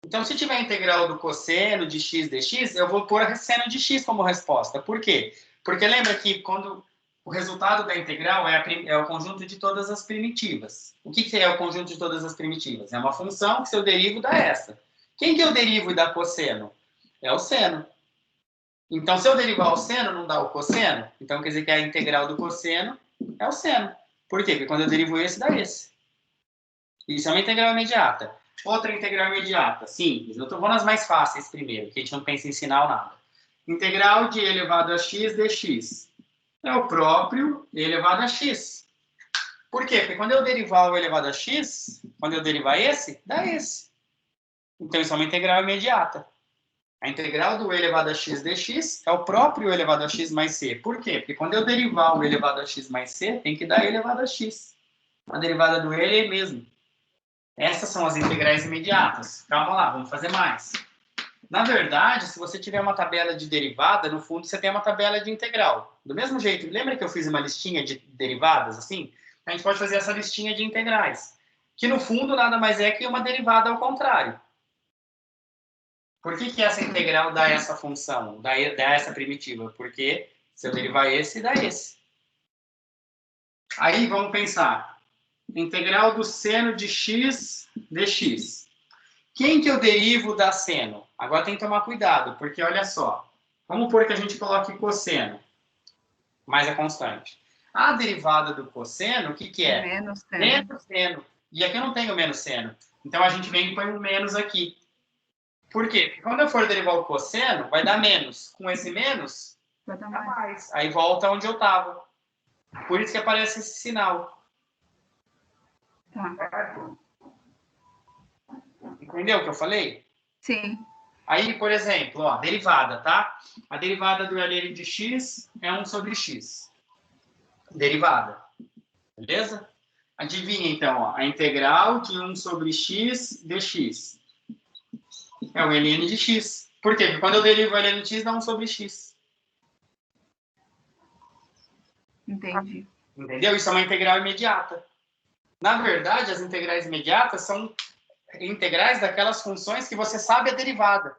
Então, se tiver a integral do cosseno de x dx, eu vou pôr a seno de x como resposta. Por quê? Porque lembra que quando o resultado da integral é o conjunto de todas as primitivas. O que é o conjunto de todas as primitivas? É uma função que, se eu derivo, dá essa. Quem que eu derivo e dá cosseno? É o seno. Então, se eu derivar o seno, não dá o cosseno? Então, quer dizer que a integral do cosseno é o seno. Por quê? Porque quando eu derivo esse, dá esse. Isso é uma integral imediata. Outra integral imediata, simples. Eu vou nas mais fáceis primeiro, que a gente não pensa em sinal nada. Integral de e elevado a x dx. É o próprio e elevado a x. Por quê? Porque quando eu derivar o elevado a x, quando eu derivar esse, dá esse. Então, isso é uma integral imediata. A integral do e elevado a x dx é o próprio e elevado a x mais c. Por quê? Porque quando eu derivar o e elevado a x mais c, tem que dar e elevado a x. A derivada do e é mesmo. Essas são as integrais imediatas. Calma lá, vamos fazer mais. Na verdade, se você tiver uma tabela de derivada, no fundo você tem uma tabela de integral. Do mesmo jeito, lembra que eu fiz uma listinha de derivadas, assim? A gente pode fazer essa listinha de integrais. Que no fundo nada mais é que uma derivada ao contrário. Por que essa integral dá essa função, dá essa primitiva? Porque se eu derivar esse, dá esse. Aí vamos pensar. Integral do seno de x dx. Quem que eu derivo da seno? Agora tem que tomar cuidado, porque olha só. Vamos supor que a gente coloque cosseno, mais a constante. A derivada do cosseno, o que é? Menos seno. Menos seno. E aqui eu não tenho menos seno. Então a gente vem e põe um menos aqui. Por quê? Porque quando eu for derivar o cosseno, vai dar menos. Com esse menos, Vai dar dá mais. mais. Aí volta onde eu estava. Por isso que aparece esse sinal. Tá. Entendeu o que eu falei? Sim. Aí, por exemplo, ó, derivada, tá? A derivada do ln de x é 1 sobre x. Derivada. Beleza? Adivinha, então, ó, a integral de 1 sobre x dx. É o ln de x. Por quê? Porque quando eu derivo o ln de x, dá 1 sobre x. Entendi. Entendeu? Isso é uma integral imediata. Na verdade, as integrais imediatas são integrais daquelas funções que você sabe a derivada.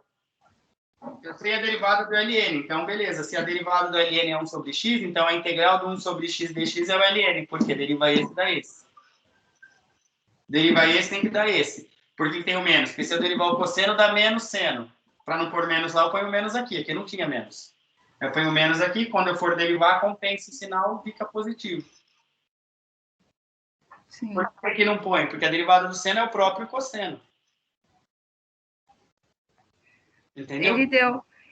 Eu sei a derivada do ln, então beleza. Se a derivada do ln é 1 sobre x, então a integral do 1 sobre x dx é o ln, porque deriva esse dá esse. Deriva esse tem que dar esse. Por que tem o menos? Porque se eu derivar o cosseno, dá menos seno. Para não pôr menos lá, eu ponho menos aqui. Aqui não tinha menos. Eu ponho menos aqui, quando eu for derivar, compensa o sinal, fica positivo. Sim. Por que aqui não põe? Porque a derivada do seno é o próprio cosseno. Entendeu?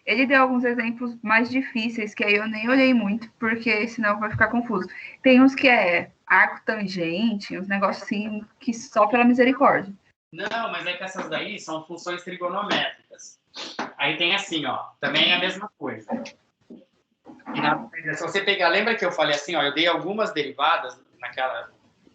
Ele deu alguns exemplos mais difíceis, que aí eu nem olhei muito, porque senão vai ficar confuso. Tem uns que é arco tangente, uns negócios assim, que só pela misericórdia. Não, mas é que essas daí são funções trigonométricas. Aí tem assim, ó, também é a mesma coisa. Se você pegar, lembra que eu falei assim, ó, eu dei algumas derivadas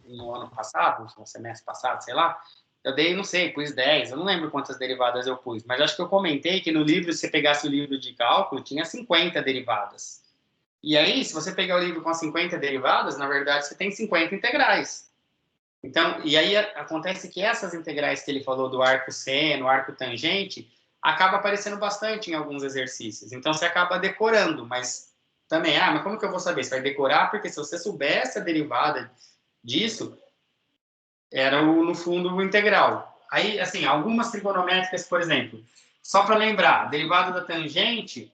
no ano passado, no semestre passado, sei lá, eu dei, não sei, pus 10, eu não lembro quantas derivadas eu pus, mas acho que eu comentei que no livro, se você pegasse o livro de cálculo, tinha 50 derivadas. E aí, se você pegar o livro com as 50 derivadas, na verdade, você tem 50 integrais. Então, e aí acontece que essas integrais que ele falou do arco seno, arco tangente, acaba aparecendo bastante em alguns exercícios. Então, você acaba decorando, mas também, mas como que eu vou saber? Você vai decorar, porque se você soubesse a derivada disso, era, no fundo, o integral. Aí, assim, algumas trigonométricas, por exemplo, só para lembrar, derivada da tangente,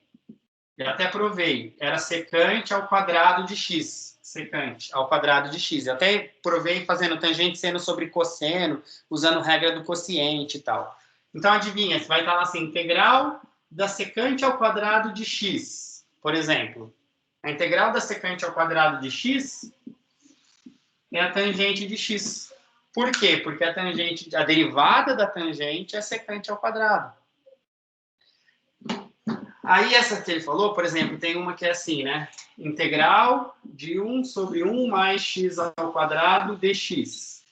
eu até provei, era secante ao quadrado de x. Secante ao quadrado de x. Eu até provei fazendo tangente seno sobre cosseno, usando regra do quociente e tal. Então, adivinha, você vai estar lá assim, integral da secante ao quadrado de x, por exemplo. A integral da secante ao quadrado de x é a tangente de x. Por quê? Porque a derivada da tangente é secante ao quadrado. Aí essa que ele falou, por exemplo, tem uma que é assim, né? Integral de 1 sobre 1 mais x ao quadrado dx.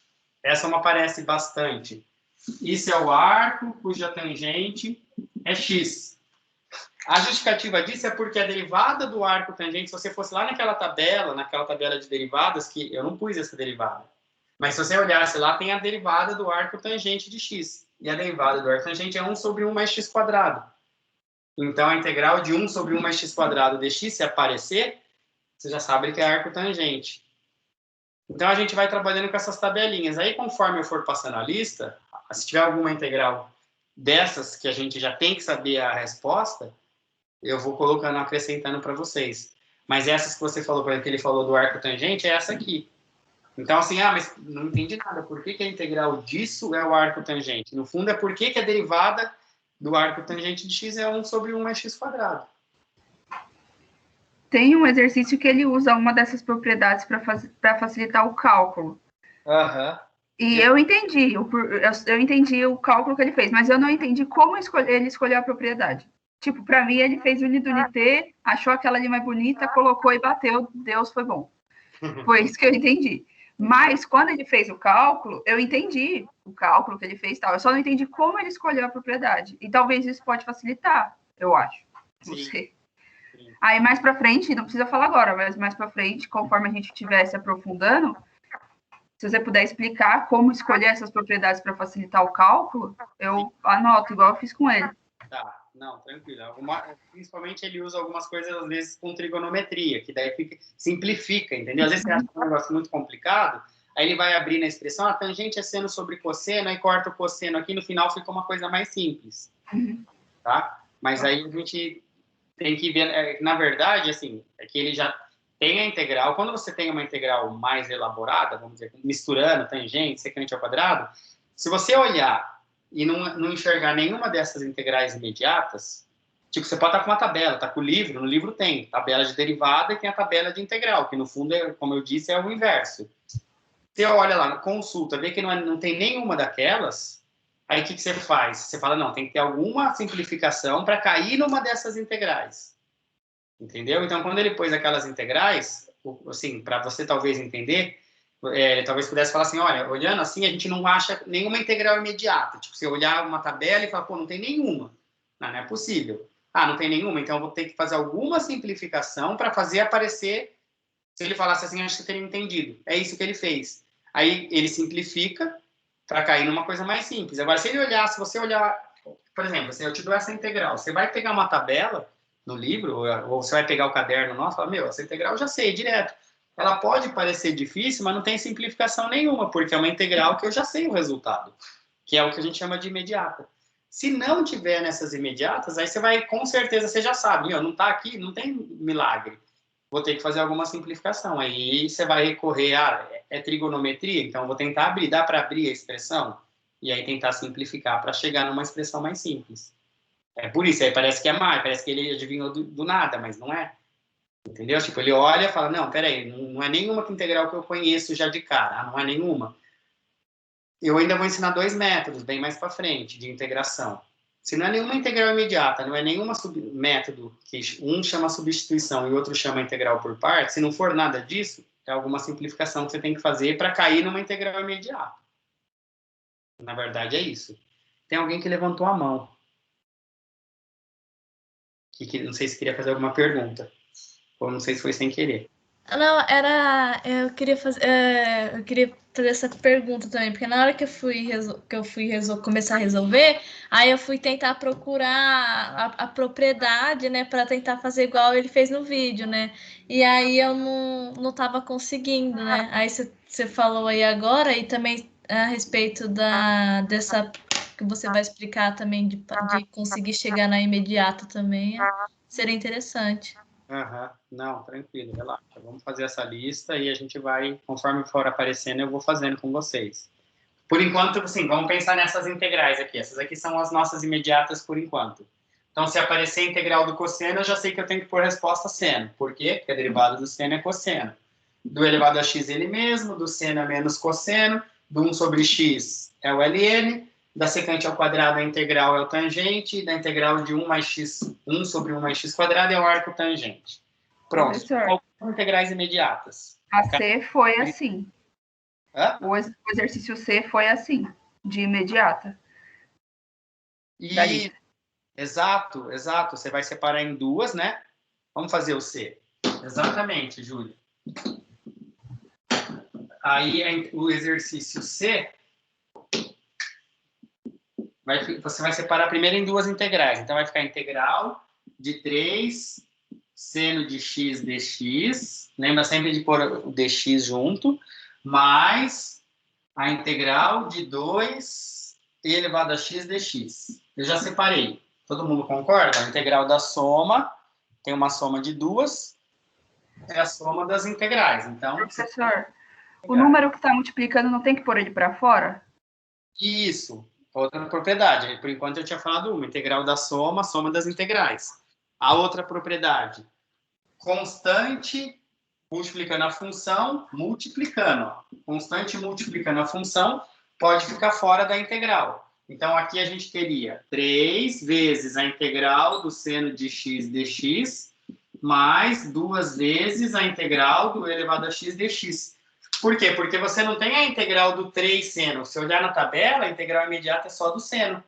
Essa uma aparece bastante. Isso é o arco cuja tangente é x. A justificativa disso é porque a derivada do arco tangente, se você fosse lá naquela tabela de derivadas, que eu não pus essa derivada, mas se você olhasse lá, tem a derivada do arco tangente de x. E a derivada do arco tangente é 1 sobre 1 mais x quadrado. Então, a integral de 1 sobre 1 mais x quadrado dx, se aparecer, você já sabe que é arco tangente. Então, a gente vai trabalhando com essas tabelinhas. Aí, conforme eu for passando a lista, se tiver alguma integral dessas que a gente já tem que saber a resposta, eu vou colocando, acrescentando para vocês. Mas essas que você falou, por exemplo, que ele falou do arco tangente, é essa aqui. Então, assim, mas não entendi nada. Por que a integral disso é o arco tangente? No fundo, é por que a derivada do arco tangente de x é 1 sobre 1 mais x quadrado. Tem um exercício que ele usa uma dessas propriedades para facilitar o cálculo. Aham. E eu entendi o cálculo que ele fez, mas eu não entendi como ele escolheu a propriedade. Tipo, para mim, ele fez unido unité, achou aquela ali mais bonita, colocou e bateu, Deus foi bom. Foi isso que eu entendi. Mas, quando ele fez o cálculo, eu entendi o cálculo que ele fez e tal. Eu só não entendi como ele escolheu a propriedade. E talvez isso pode facilitar, eu acho. Não sei. Aí, mais para frente, não precisa falar agora, mas mais para frente, conforme a gente estiver se aprofundando, se você puder explicar como escolher essas propriedades para facilitar o cálculo, eu anoto, igual eu fiz com ele. Tá, não, tranquilo. Principalmente ele usa algumas coisas, às vezes, com trigonometria, que daí simplifica, entendeu? Às vezes você acha um negócio muito complicado, aí ele vai abrir na expressão, a tangente é seno sobre cosseno, aí corta o cosseno aqui, no final fica uma coisa mais simples. Tá? Mas aí a gente tem que ver, na verdade, assim, é que ele já tem a integral. Quando você tem uma integral mais elaborada, vamos dizer, misturando tangente, secante ao quadrado, se você olhar e não enxergar nenhuma dessas integrais imediatas, tipo, você pode estar com uma tabela, tá com o livro, no livro tem tabela de derivada e tem a tabela de integral, que no fundo, como eu disse, é o inverso. Você olha lá, consulta, vê que não tem nenhuma daquelas, aí o que você faz? Você fala, não, tem que ter alguma simplificação para cair numa dessas integrais. Entendeu? Então, quando ele pôs aquelas integrais, assim, para você talvez entender, talvez pudesse falar assim, olha, olhando assim, a gente não acha nenhuma integral imediata. Tipo, você olhar uma tabela e falar, pô, não tem nenhuma. Não é possível. Não tem nenhuma, então eu vou ter que fazer alguma simplificação para fazer aparecer. Se ele falasse assim, acho que eu teria entendido. É isso que ele fez. Aí ele simplifica para cair numa coisa mais simples. Agora, se você olhar, por exemplo, assim, eu te dou essa integral, você vai pegar uma tabela no livro, ou você vai pegar o caderno nosso e falar, essa integral eu já sei, direto. Ela pode parecer difícil, mas não tem simplificação nenhuma, porque é uma integral que eu já sei o resultado, que é o que a gente chama de imediata. Se não tiver nessas imediatas, aí você vai, com certeza, você já sabe, não está aqui, não tem milagre. Vou ter que fazer alguma simplificação. Aí você vai recorrer é trigonometria, então vou tentar abrir, dá para abrir a expressão? E aí tentar simplificar para chegar numa expressão mais simples. É por isso, aí parece que é mais, parece que ele adivinhou do nada, mas não é. Entendeu? Tipo, ele olha e fala, não, peraí, não é nenhuma integral que eu conheço já de cara, não é nenhuma. Eu ainda vou ensinar 2 métodos, bem mais para frente, de integração. Se não é nenhuma integral imediata, não é nenhuma método que um chama substituição e o outro chama integral por partes, se não for nada disso, é alguma simplificação que você tem que fazer para cair numa integral imediata. Na verdade, é isso. Tem alguém que levantou a mão. Não sei se queria fazer alguma pergunta. Ou não sei se foi sem querer. Não, eu queria fazer essa pergunta também, porque na hora que eu fui começar a resolver, aí eu fui tentar procurar a propriedade, né, para tentar fazer igual ele fez no vídeo, né? E aí eu não tava conseguindo, né? Aí você falou aí agora e também a respeito dessa que você vai explicar também de conseguir chegar na imediata também, seria interessante. Não, tranquilo, relaxa. Vamos fazer essa lista e a gente vai, conforme for aparecendo, eu vou fazendo com vocês. Por enquanto, assim, vamos pensar nessas integrais aqui. Essas aqui são as nossas imediatas por enquanto. Então, se aparecer a integral do cosseno, eu já sei que eu tenho que pôr resposta seno. Por quê? Porque a derivada do seno é cosseno. Do elevado a x ele mesmo, do seno é menos cosseno, do 1 sobre x é o ln, da secante ao quadrado a integral é o tangente, da integral de 1 mais x, 1 sobre 1 mais x quadrado é o arco tangente. Pronto. Professor, Quais integrais imediatas? a C foi assim. Hã? O exercício C foi assim, de imediata. E, exato. Você vai separar em duas, né? Vamos fazer o C. Exatamente, Júlia. Aí, o exercício C, você vai separar primeiro em duas integrais. Então, vai ficar a integral de 3 seno de x dx. Lembra sempre de pôr o dx junto. Mais a integral de 2 e elevado a x dx. Eu já separei. Todo mundo concorda? A integral da soma, tem uma soma de duas, é a soma das integrais. Então, professor, o número que está multiplicando não tem que pôr ele para fora? Isso, outra propriedade. Por enquanto eu tinha falado uma, integral da soma, soma das integrais. A outra propriedade, constante multiplicando a função, multiplicando. Ó. Constante multiplicando a função pode ficar fora da integral. Então, aqui a gente teria 3 vezes a integral do seno de x dx, mais 2 vezes a integral do elevado a x dx. Por quê? Porque você não tem a integral do 3 seno. Se olhar na tabela, a integral imediata é só do seno.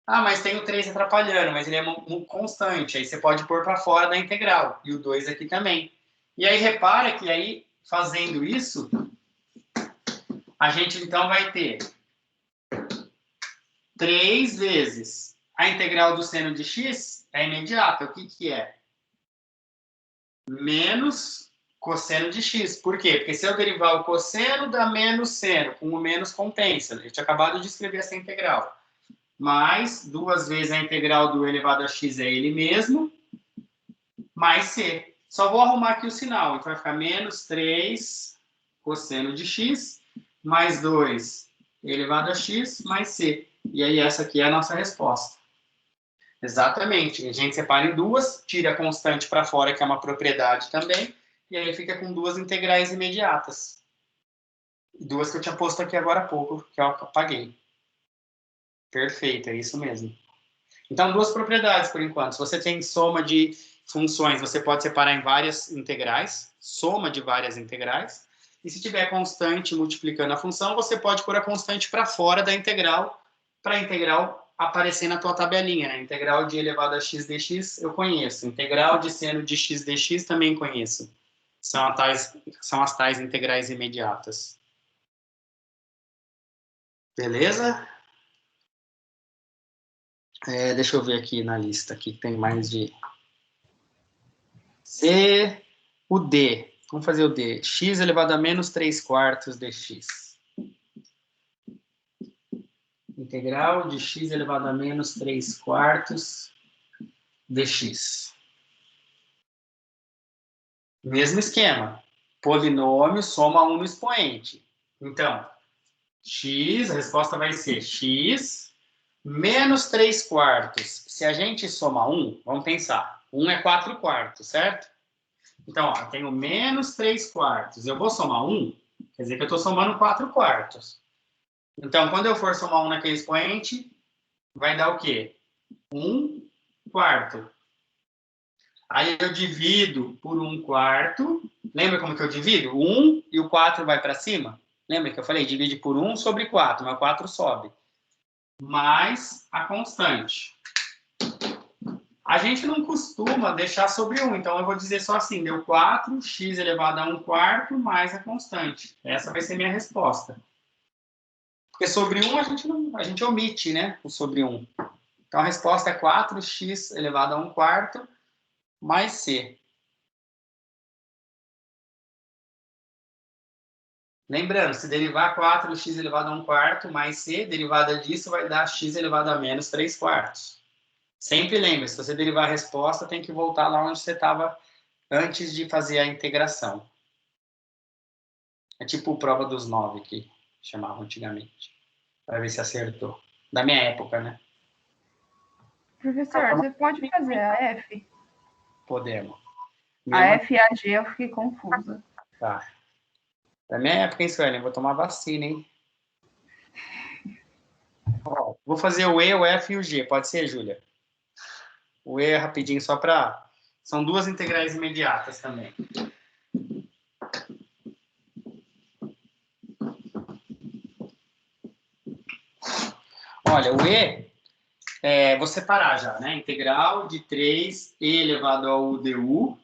Ah, mas tem o 3 atrapalhando, mas ele é um constante. Aí você pode pôr para fora da integral. E o 2 aqui também. E aí, repara que aí, fazendo isso, a gente então vai ter 3 vezes a integral do seno de x é imediata. O que que é? Menos cosseno de x. Por quê? Porque se eu derivar o cosseno dá menos seno, com o menos compensa. Eu tinha acabado de escrever essa integral. Mais 2 vezes a integral do elevado a x é ele mesmo, mais c. Só vou arrumar aqui o sinal. Então vai ficar menos 3 cosseno de x, mais 2 elevado a x, mais c. E aí essa aqui é a nossa resposta. Exatamente. A gente separa em duas, tira a constante para fora, que é uma propriedade também, e aí fica com duas integrais imediatas. Duas que eu tinha posto aqui agora há pouco, que eu apaguei. Perfeito, é isso mesmo. Então, duas propriedades por enquanto. Se você tem soma de funções, você pode separar em várias integrais, soma de várias integrais. E se tiver constante multiplicando a função, você pode pôr a constante para fora da integral, para a integral aparecer na tua tabelinha. Né? Integral de elevado a x dx eu conheço. Integral de seno de x dx também conheço. São as tais integrais imediatas. Beleza? Deixa eu ver aqui na lista, aqui tem mais de... O D. Vamos fazer o D. X elevado a menos 3/4 dx. Integral de x elevado a menos 3/4 dx. Mesmo esquema. Polinômio soma 1 no expoente. Então, x, a resposta vai ser x menos 3/4. Se a gente soma 1, vamos pensar. 1 é 4/4, certo? Então, ó, eu tenho menos 3/4. Eu vou somar 1, quer dizer que eu estou somando 4/4. Então, quando eu for somar 1 naquele expoente, vai dar o quê? 1/4. Aí eu divido por 1/4. Lembra como que eu divido? 1 e o 4 vai para cima? Lembra que eu falei? Divide por 1 sobre 4, mas 4 sobe. Mais a constante. A gente não costuma deixar sobre 1, então eu vou dizer só assim, deu 4x elevado a 1/4 mais a constante. Essa vai ser minha resposta. Porque sobre 1 a gente omite, né? O sobre 1. Então a resposta é 4x elevado a 1/4 mais c. Lembrando, se derivar 4x elevado a 1/4 mais c, derivada disso vai dar x elevado a menos 3/4. Sempre lembre, se você derivar a resposta, tem que voltar lá onde você estava antes de fazer a integração. É tipo prova dos 9 que chamavam antigamente. Para ver se acertou. Da minha época, né? Professor, você pode fazer a F? Podemos. A F e a G eu fiquei confusa. Tá. Da minha época, hein, Suelen? Vou tomar vacina, hein? Ó, vou fazer o E, o F e o G. Pode ser, Júlia? O E é rapidinho, só para... São duas integrais imediatas também. Olha, o E, vou separar já, né? Integral de 3e elevado ao du,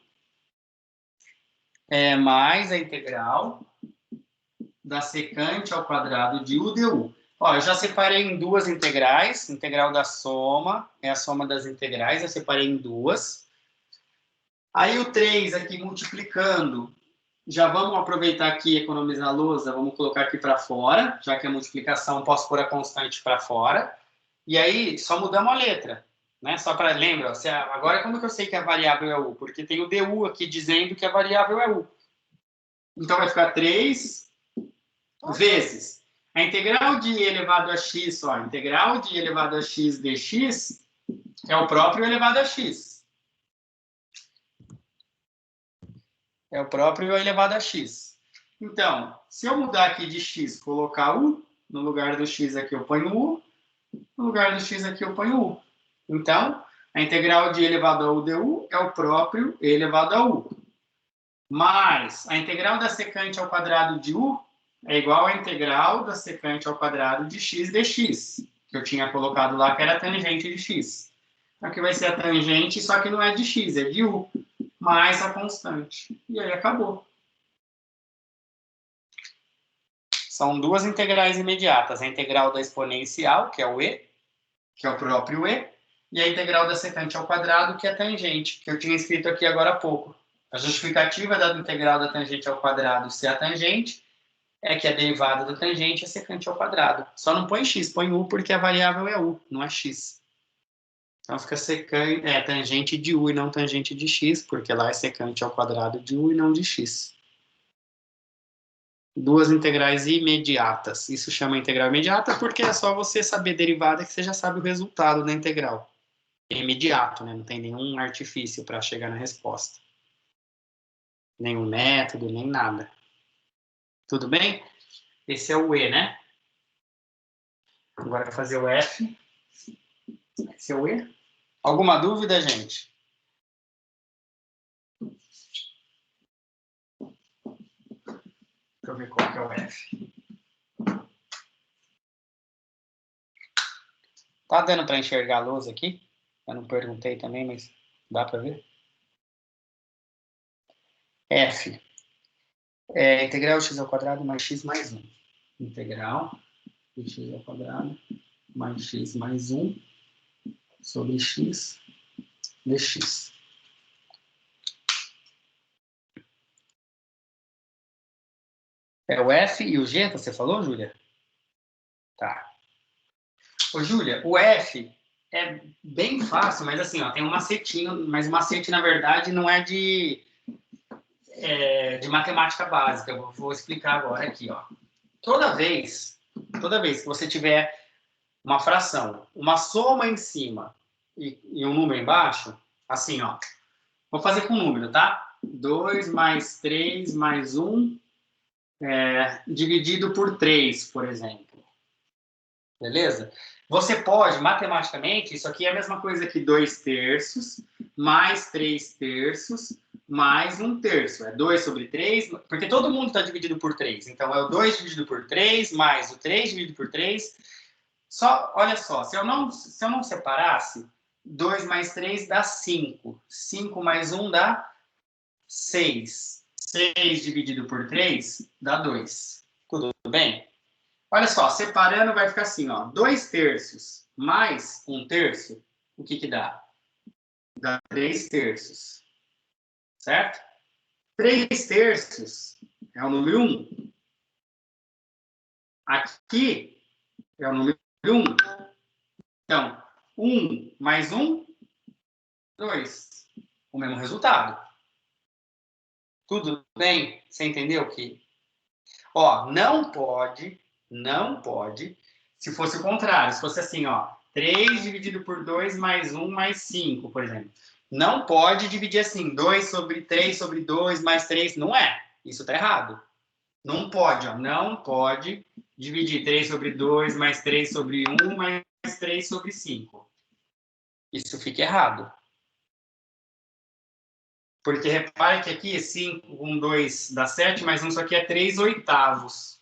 mais a integral da secante ao quadrado de u du. Ó, eu já separei em duas integrais. Integral da soma é a soma das integrais. Eu separei em duas. Aí o 3 aqui multiplicando. Já vamos aproveitar aqui e economizar a lousa. Vamos colocar aqui para fora. Já que é multiplicação, posso pôr a constante para fora. E aí, só mudamos a letra. Né? Só para lembrar. Agora, como que eu sei que a variável é u? Porque tem o du aqui dizendo que a variável é u. Então, vai ficar 3 vezes a integral de e elevado a x, ó, a integral de e elevado a x dx é o próprio e elevado a x. É o próprio e elevado a x. Então, se eu mudar aqui de x, colocar u, no lugar do x aqui eu ponho u, no lugar do x aqui eu ponho u. Então, a integral de e elevado a u du é o próprio e elevado a u. Mais a integral da secante ao quadrado de u é igual à integral da secante ao quadrado de x dx, que eu tinha colocado lá, que era a tangente de x. Então, aqui vai ser a tangente, só que não é de x, é de u, mais a constante. E aí acabou. São duas integrais imediatas. A integral da exponencial, que é o e, que é o próprio e, e a integral da secante ao quadrado, que é a tangente, que eu tinha escrito aqui agora há pouco. A justificativa da integral da tangente ao quadrado ser a tangente é que a derivada da tangente é secante ao quadrado. Só não põe x, põe u, porque a variável é u, não é x. Então fica tangente de u e não tangente de x, porque lá é secante ao quadrado de u e não de x. Duas integrais imediatas. Isso chama integral imediata porque é só você saber derivada que você já sabe o resultado da integral. É imediato, né? Não tem nenhum artifício para chegar na resposta. Nenhum método, nem nada. Tudo bem? Esse é o E, né? Agora eu vou fazer o F. Esse é o E. Alguma dúvida, gente? Deixa eu ver qual que é o F. Tá dando para enxergar a lousa aqui? Eu não perguntei também, mas dá para ver? F. Integral de x ao quadrado mais x mais 1. Integral de x ao quadrado mais x mais 1 sobre x dx. É o F e o G, você falou, Júlia? Tá. Ô, Júlia, o F é bem fácil, mas assim, ó, tem um macetinho, mas o macete, na verdade, não é de matemática básica. Eu vou explicar agora aqui, ó. Toda vez que você tiver uma fração, uma soma em cima e um número embaixo, assim, ó. Vou fazer com número, tá? 2 mais 3 mais 1 dividido por 3, por exemplo. Beleza? Você pode, matematicamente, isso aqui é a mesma coisa que 2 terços mais 3 terços mais 1/3. É 2 sobre 3, porque todo mundo está dividido por 3. Então, é o 2 dividido por 3, mais o 3 dividido por 3. Olha só, se eu não separasse, 2 mais 3 dá 5. 5 mais 1 dá 6. 6 dividido por 3 dá 2. Tudo bem? Olha só, separando vai ficar assim, ó. 2/3 mais 1/3, o que dá? Dá 3/3. Certo? 3/3 é o número 1. Aqui é o número 1. Então, 1 mais 1, 2. O mesmo resultado. Tudo bem? Você entendeu que? Ó, não pode, se fosse o contrário, se fosse assim, ó, 3 dividido por 2 mais 1 mais 5, por exemplo. Não pode dividir assim, 2 sobre 3 sobre 2 mais 3, não é. Isso tá errado. Não pode, ó, não pode dividir 3 sobre 2 mais 3 sobre 1 mais 3 sobre 5. Isso fica errado. Porque repare que aqui 5 com 2 dá 7, mais 1 isso aqui é 3/8.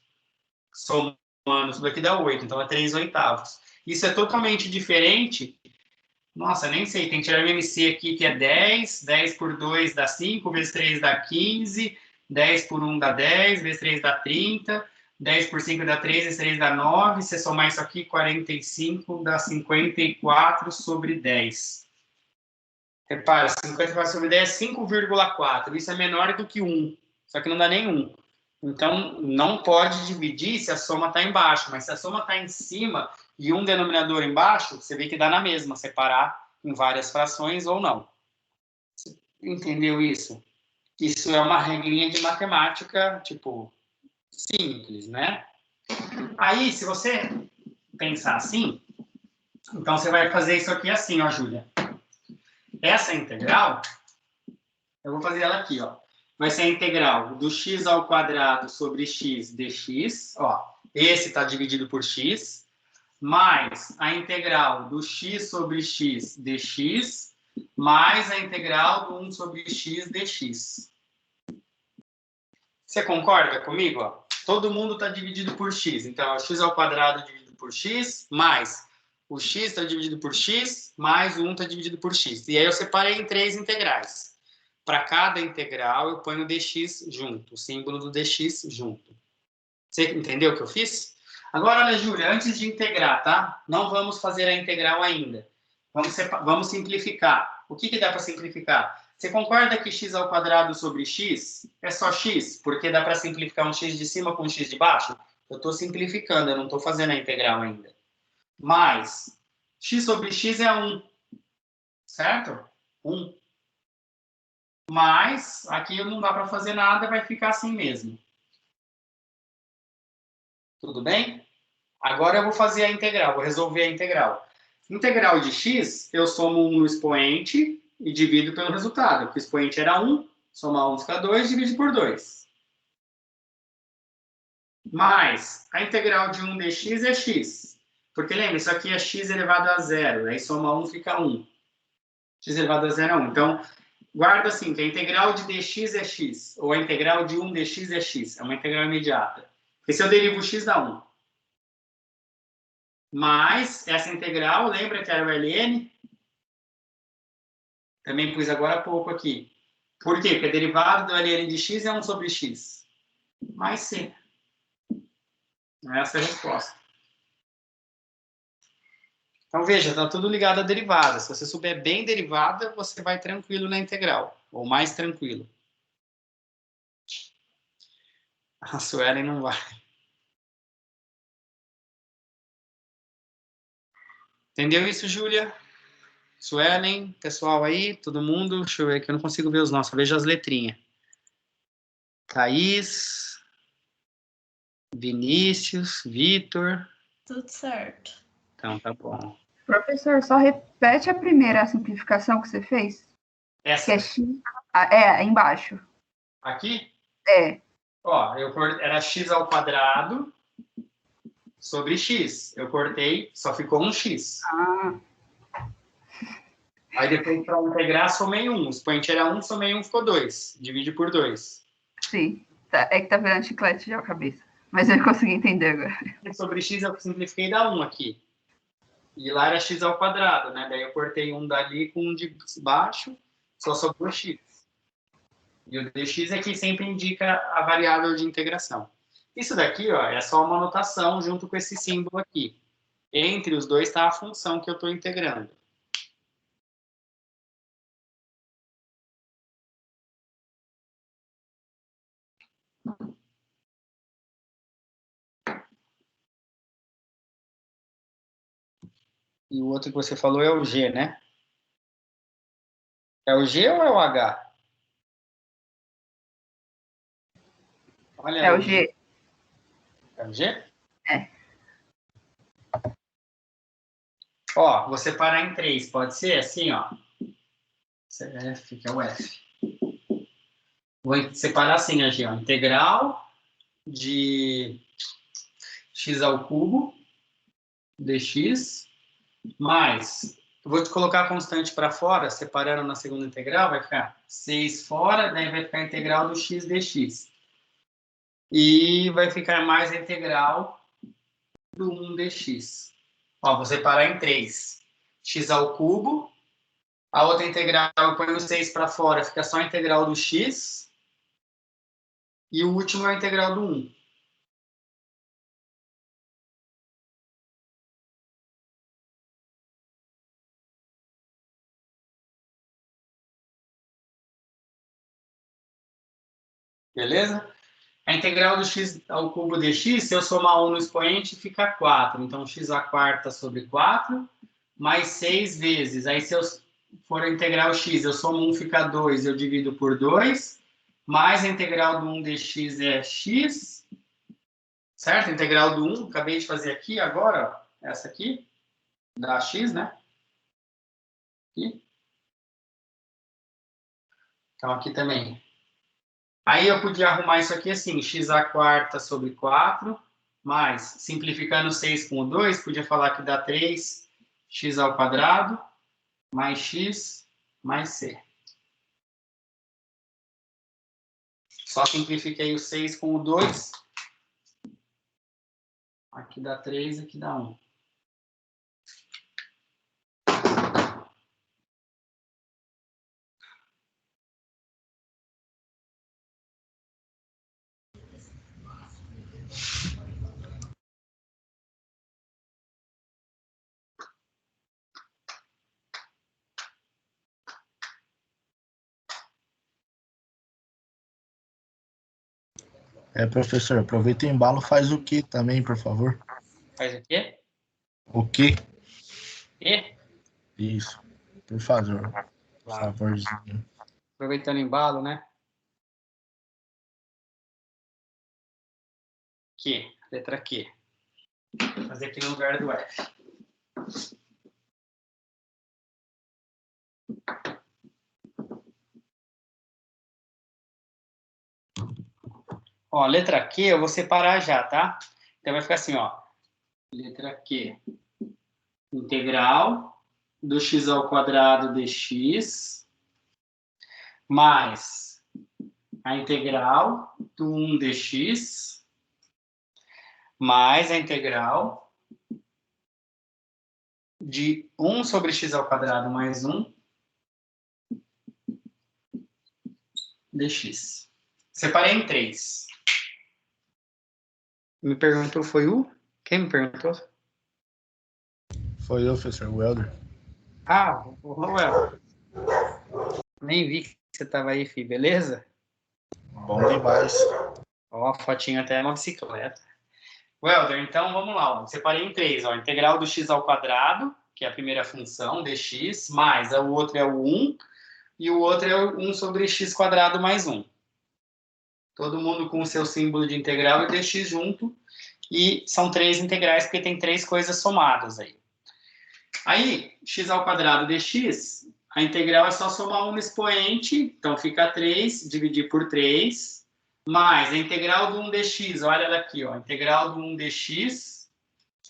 Somando, isso daqui dá 8, então é 3/8. Isso é totalmente diferente. Nossa, nem sei, tem que tirar o MC aqui, que é 10. 10 por 2 dá 5, vezes 3 dá 15. 10 por 1 dá 10, vezes 3 dá 30. 10 por 5 dá 3, vezes 3 dá 9. Se somar isso aqui, 45 dá 54 sobre 10. Repara, 54 sobre 10 é 5,4. Isso é menor do que 1. Só que não dá nem 1. Então, não pode dividir se a soma está embaixo. Mas se a soma está em cima e um denominador embaixo, você vê que dá na mesma, separar em várias frações ou não. Você entendeu isso? Isso é uma regrinha de matemática, tipo, simples, né? Aí, se você pensar assim, então você vai fazer isso aqui assim, ó, Júlia. Essa integral, eu vou fazer ela aqui, ó. Vai ser a integral do x ao quadrado sobre x dx, ó. Esse está dividido por x, mais a integral do x sobre x dx, mais a integral do 1 sobre x dx. Você concorda comigo? Ó? Todo mundo está dividido por x. Então, é x ao quadrado dividido por x, mais o x está dividido por x, mais o 1 está dividido por x. E aí eu separei em 3 integrais. Para cada integral, eu ponho o dx junto, o símbolo do dx junto. Você entendeu o que eu fiz? Agora, olha, Júlia, antes de integrar, tá? Não vamos fazer a integral ainda. Vamos simplificar. O que dá para simplificar? Você concorda que x ao quadrado sobre x é só x? Porque dá para simplificar um x de cima com um x de baixo? Eu estou simplificando, eu não estou fazendo a integral ainda. Mais x sobre x é 1. Certo? 1. Mas aqui não dá para fazer nada, vai ficar assim mesmo. Tudo bem? Agora eu vou fazer a integral, vou resolver a integral. Integral de x, eu somo 1 no expoente e divido pelo resultado. Porque o expoente era 1, somar 1 fica 2, divide por 2. Mais a integral de 1 dx é x. Porque lembra, isso aqui é x elevado a 0. Aí soma 1 fica 1. X elevado a 0 é 1. Então, guarda assim, que a integral de dx é x. Ou a integral de 1 dx é x. É uma integral imediata. Porque se eu derivo x dá 1. Mas essa integral, lembra que era o ln? Também pus agora há pouco aqui. Por quê? Porque a derivada do ln de x é 1 sobre x. Mais c. Essa é a resposta. Então, veja, está tudo ligado à derivada. Se você souber bem derivada, você vai tranquilo na integral. Ou mais tranquilo. A Suelen não vai. Entendeu isso, Júlia? Suelen, pessoal aí, todo mundo. Deixa eu ver aqui, eu não consigo ver os nossos. Veja as letrinhas. Thaís, Vinícius, Vitor. Tudo certo. Então, tá bom. Professor, só repete a primeira simplificação que você fez. Essa. Que é x. É, embaixo. Aqui? É. Ó, era x ao quadrado sobre x. Eu cortei, só ficou um x. Ah. Aí depois, para integrar, somei 1. O expoente era 1, somei 1, ficou 2. Divide por 2. Sim. Tá, é que tá virando chiclete já a cabeça. Mas eu consegui entender agora. Sobre x eu simplifiquei da 1 aqui. E lá era x ao quadrado, né? Daí eu cortei 1 dali com 1 de baixo, só sobrou x. E o dx aqui sempre indica a variável de integração. Isso daqui, ó, é só uma notação junto com esse símbolo aqui. Entre os dois está a função que eu estou integrando. E o outro que você falou é o G, né? É o G ou é o H? Olha É aí. o G. É o G? É. Ó, vou separar em 3, pode ser assim, ó. F, que é o F. Vou separar assim, a G, ó. Integral de x ao cubo dx mais... Eu vou te colocar a constante para fora, separando na segunda integral, vai ficar 6 fora, daí vai ficar a integral do x dx. E vai ficar mais a integral do 1 dx. Ó, vou separar em 3. X ao cubo. A outra integral, eu ponho o 6 para fora, fica só a integral do x. E o último é a integral do 1. Beleza? A integral do x ao cubo dx, se eu somar 1 no expoente, fica 4. Então, x à quarta sobre 4, mais 6 vezes. Aí, se eu for a integral x, eu somo 1, fica 2, eu divido por 2. Mais a integral do 1 dx é x. Certo? A integral do 1, acabei de fazer aqui agora, ó, essa aqui, dá x, né? Aqui. Então, aqui também. Aí eu podia arrumar isso aqui assim, x à quarta sobre 4, mais, simplificando 6 com o 2, podia falar que dá 3, x ao quadrado, mais x, mais c. Só simplifiquei o 6 com o 2. Aqui dá 3, aqui dá 1. Professor, aproveita o embalo, faz o que também, por favor? Faz o quê? O que? E? Isso, por favor. Por Claro. favorzinho. Aproveitando o embalo, né? Q, letra Q. Vou fazer aqui no lugar do F. Ó, letra Q eu vou separar já, tá? Então vai ficar assim, ó. Letra Q. Integral do x ao quadrado dx mais a integral do 1 dx mais a integral de 1 sobre x ao quadrado mais 1 dx. Separei em 3. Me perguntou, foi o? Quem me perguntou? Foi eu, professor Welder. Ah, o Roel. Nem vi que você estava aí, filho, beleza? Bom demais. Ó, a fotinha até é uma bicicleta. Welder, então vamos lá. Ó. Separei em 3. Ó. Integral do x ao quadrado, que é a primeira função, dx, mais o outro é o 1, e o outro é o 1 sobre x quadrado mais 1. Todo mundo com o seu símbolo de integral e dx junto. E são 3 integrais, porque tem 3 coisas somadas aí. Aí, x ao quadrado dx, a integral é só somar 1 no expoente, então fica 3, dividir por 3, mais a integral do 1 dx, olha daqui, ó, a integral do 1 dx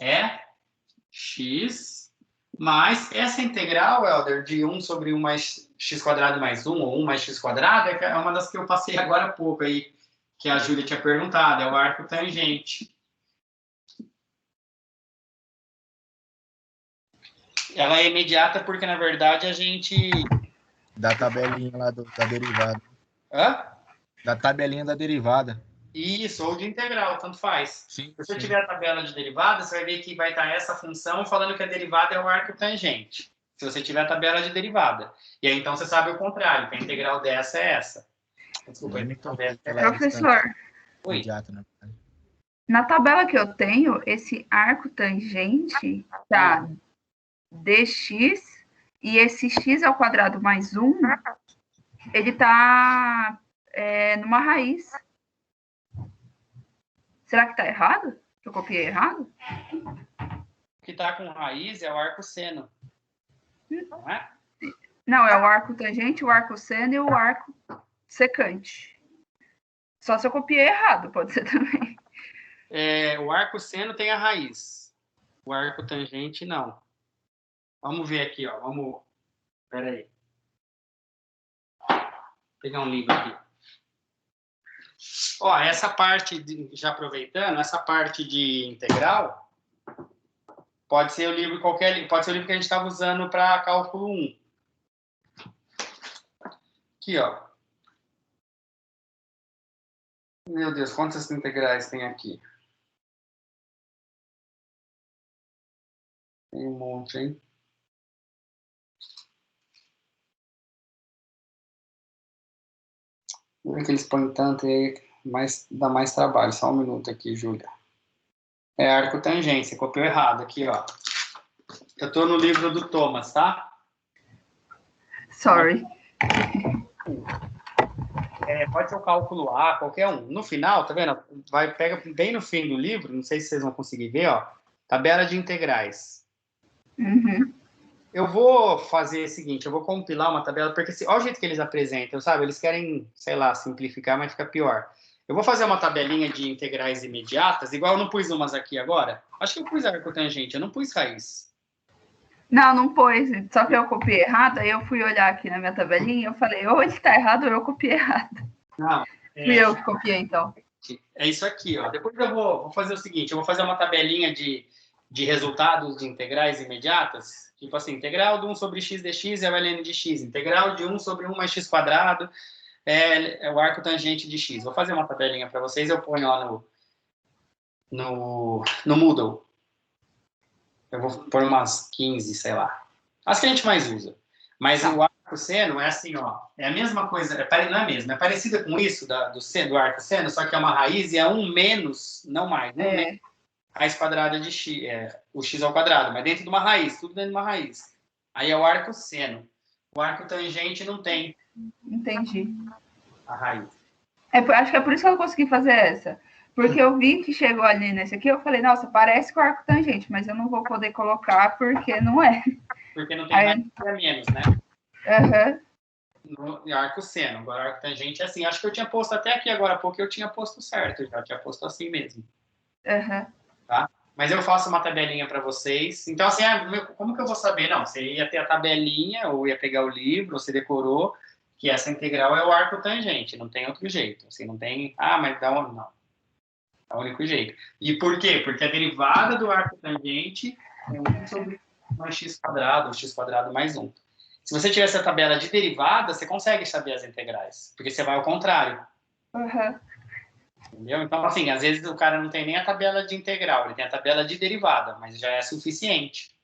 é x Mas essa integral, Helder, de 1 sobre 1 mais x² mais 1, ou 1 mais x², é uma das que eu passei agora há pouco aí, que a Júlia tinha perguntado, é o arco tangente. Ela é imediata porque, na verdade, a gente... Da tabelinha lá da derivada. Hã? Da tabelinha da derivada. Isso, ou de integral, tanto faz. Sim, Se você sim. tiver a tabela de derivada, você vai ver que vai estar essa função falando que a derivada é o arco tangente. Se você tiver a tabela de derivada. E aí, então, você sabe o contrário, que a integral dessa é essa. Desculpa, Professor, Imediata, né? na tabela que eu tenho, esse arco tangente tá dx e esse x² mais 1, ele tá numa raiz. Será que tá errado? Eu copiei errado? O que está com raiz é o arco seno. Não é? Não, é o arco tangente, o arco seno e o arco secante. Só se eu copiei errado, pode ser também. O arco seno tem a raiz. O arco tangente, não. Vamos ver aqui, ó. Espera aí. Vou pegar um livro aqui. Ó, essa parte, já aproveitando, essa parte de integral pode ser o livro pode ser o livro que a gente estava usando para cálculo 1. Aqui, ó. Meu Deus, quantas integrais tem aqui? Tem um monte, hein? Não é que eles põem tanto aí, mas dá mais trabalho. Só um minuto aqui, Júlia. É arco tangente, você copiou errado aqui, ó. Eu estou no livro do Thomas, tá? Sorry. Pode ser o cálculo A, qualquer um. No final, tá vendo? Pega bem no fim do livro, não sei se vocês vão conseguir ver, ó. Tabela de integrais. Uhum. Eu vou fazer o seguinte, eu vou compilar uma tabela, porque olha o jeito que eles apresentam, sabe? Eles querem, sei lá, simplificar, mas fica pior. Eu vou fazer uma tabelinha de integrais imediatas, igual eu não pus umas aqui agora. Acho que eu pus arco tangente, eu não pus raiz. Não pôs. Só que eu copiei errado, aí eu fui olhar aqui na minha tabelinha e eu falei, ou ele tá errado ou eu copiei errado. Não. Fui eu que copiei, então. É isso aqui, ó. Depois eu vou fazer o seguinte, eu vou fazer uma tabelinha de resultados de integrais imediatas, tipo assim, integral de 1 sobre x dx é o ln de x, integral de 1 sobre 1 mais x² é o arco tangente de x. Vou fazer uma tabelinha para vocês, eu ponho lá no Moodle. Eu vou pôr umas 15, sei lá. As que a gente mais usa. Mas o arco seno é assim, ó. É a mesma coisa, não é mesmo, é parecida com isso do arco seno, só que é uma raiz e é 1 menos, não mais, 1 menos raiz quadrada de x, o x², mas dentro de uma raiz, tudo dentro de uma raiz. Aí é o arco seno. O arco tangente não tem. Entendi. A raiz. Acho que é por isso que eu consegui fazer essa. Porque eu vi que chegou ali nesse aqui, eu falei, nossa, parece com o arco tangente, mas eu não vou poder colocar porque não é. Porque não tem raiz a menos, né? Aham. No arco seno. Agora, arco tangente é assim. Acho que eu tinha posto até aqui agora há pouco, eu tinha posto certo, já tinha posto assim mesmo. Aham. Tá? Mas eu faço uma tabelinha para vocês. Então, assim, como que eu vou saber? Não, você ia ter a tabelinha, ou ia pegar o livro, ou você decorou que essa integral é o arco tangente, não tem outro jeito. Assim, não tem, mas dá um, não. É o único jeito. E por quê? Porque a derivada do arco tangente é 1 sobre mais x², ou x² mais 1. Se você tiver essa tabela de derivada, você consegue saber as integrais, porque você vai ao contrário. Uhum. Entendeu? Então, assim, às vezes o cara não tem nem a tabela de integral, ele tem a tabela de derivada, mas já é suficiente.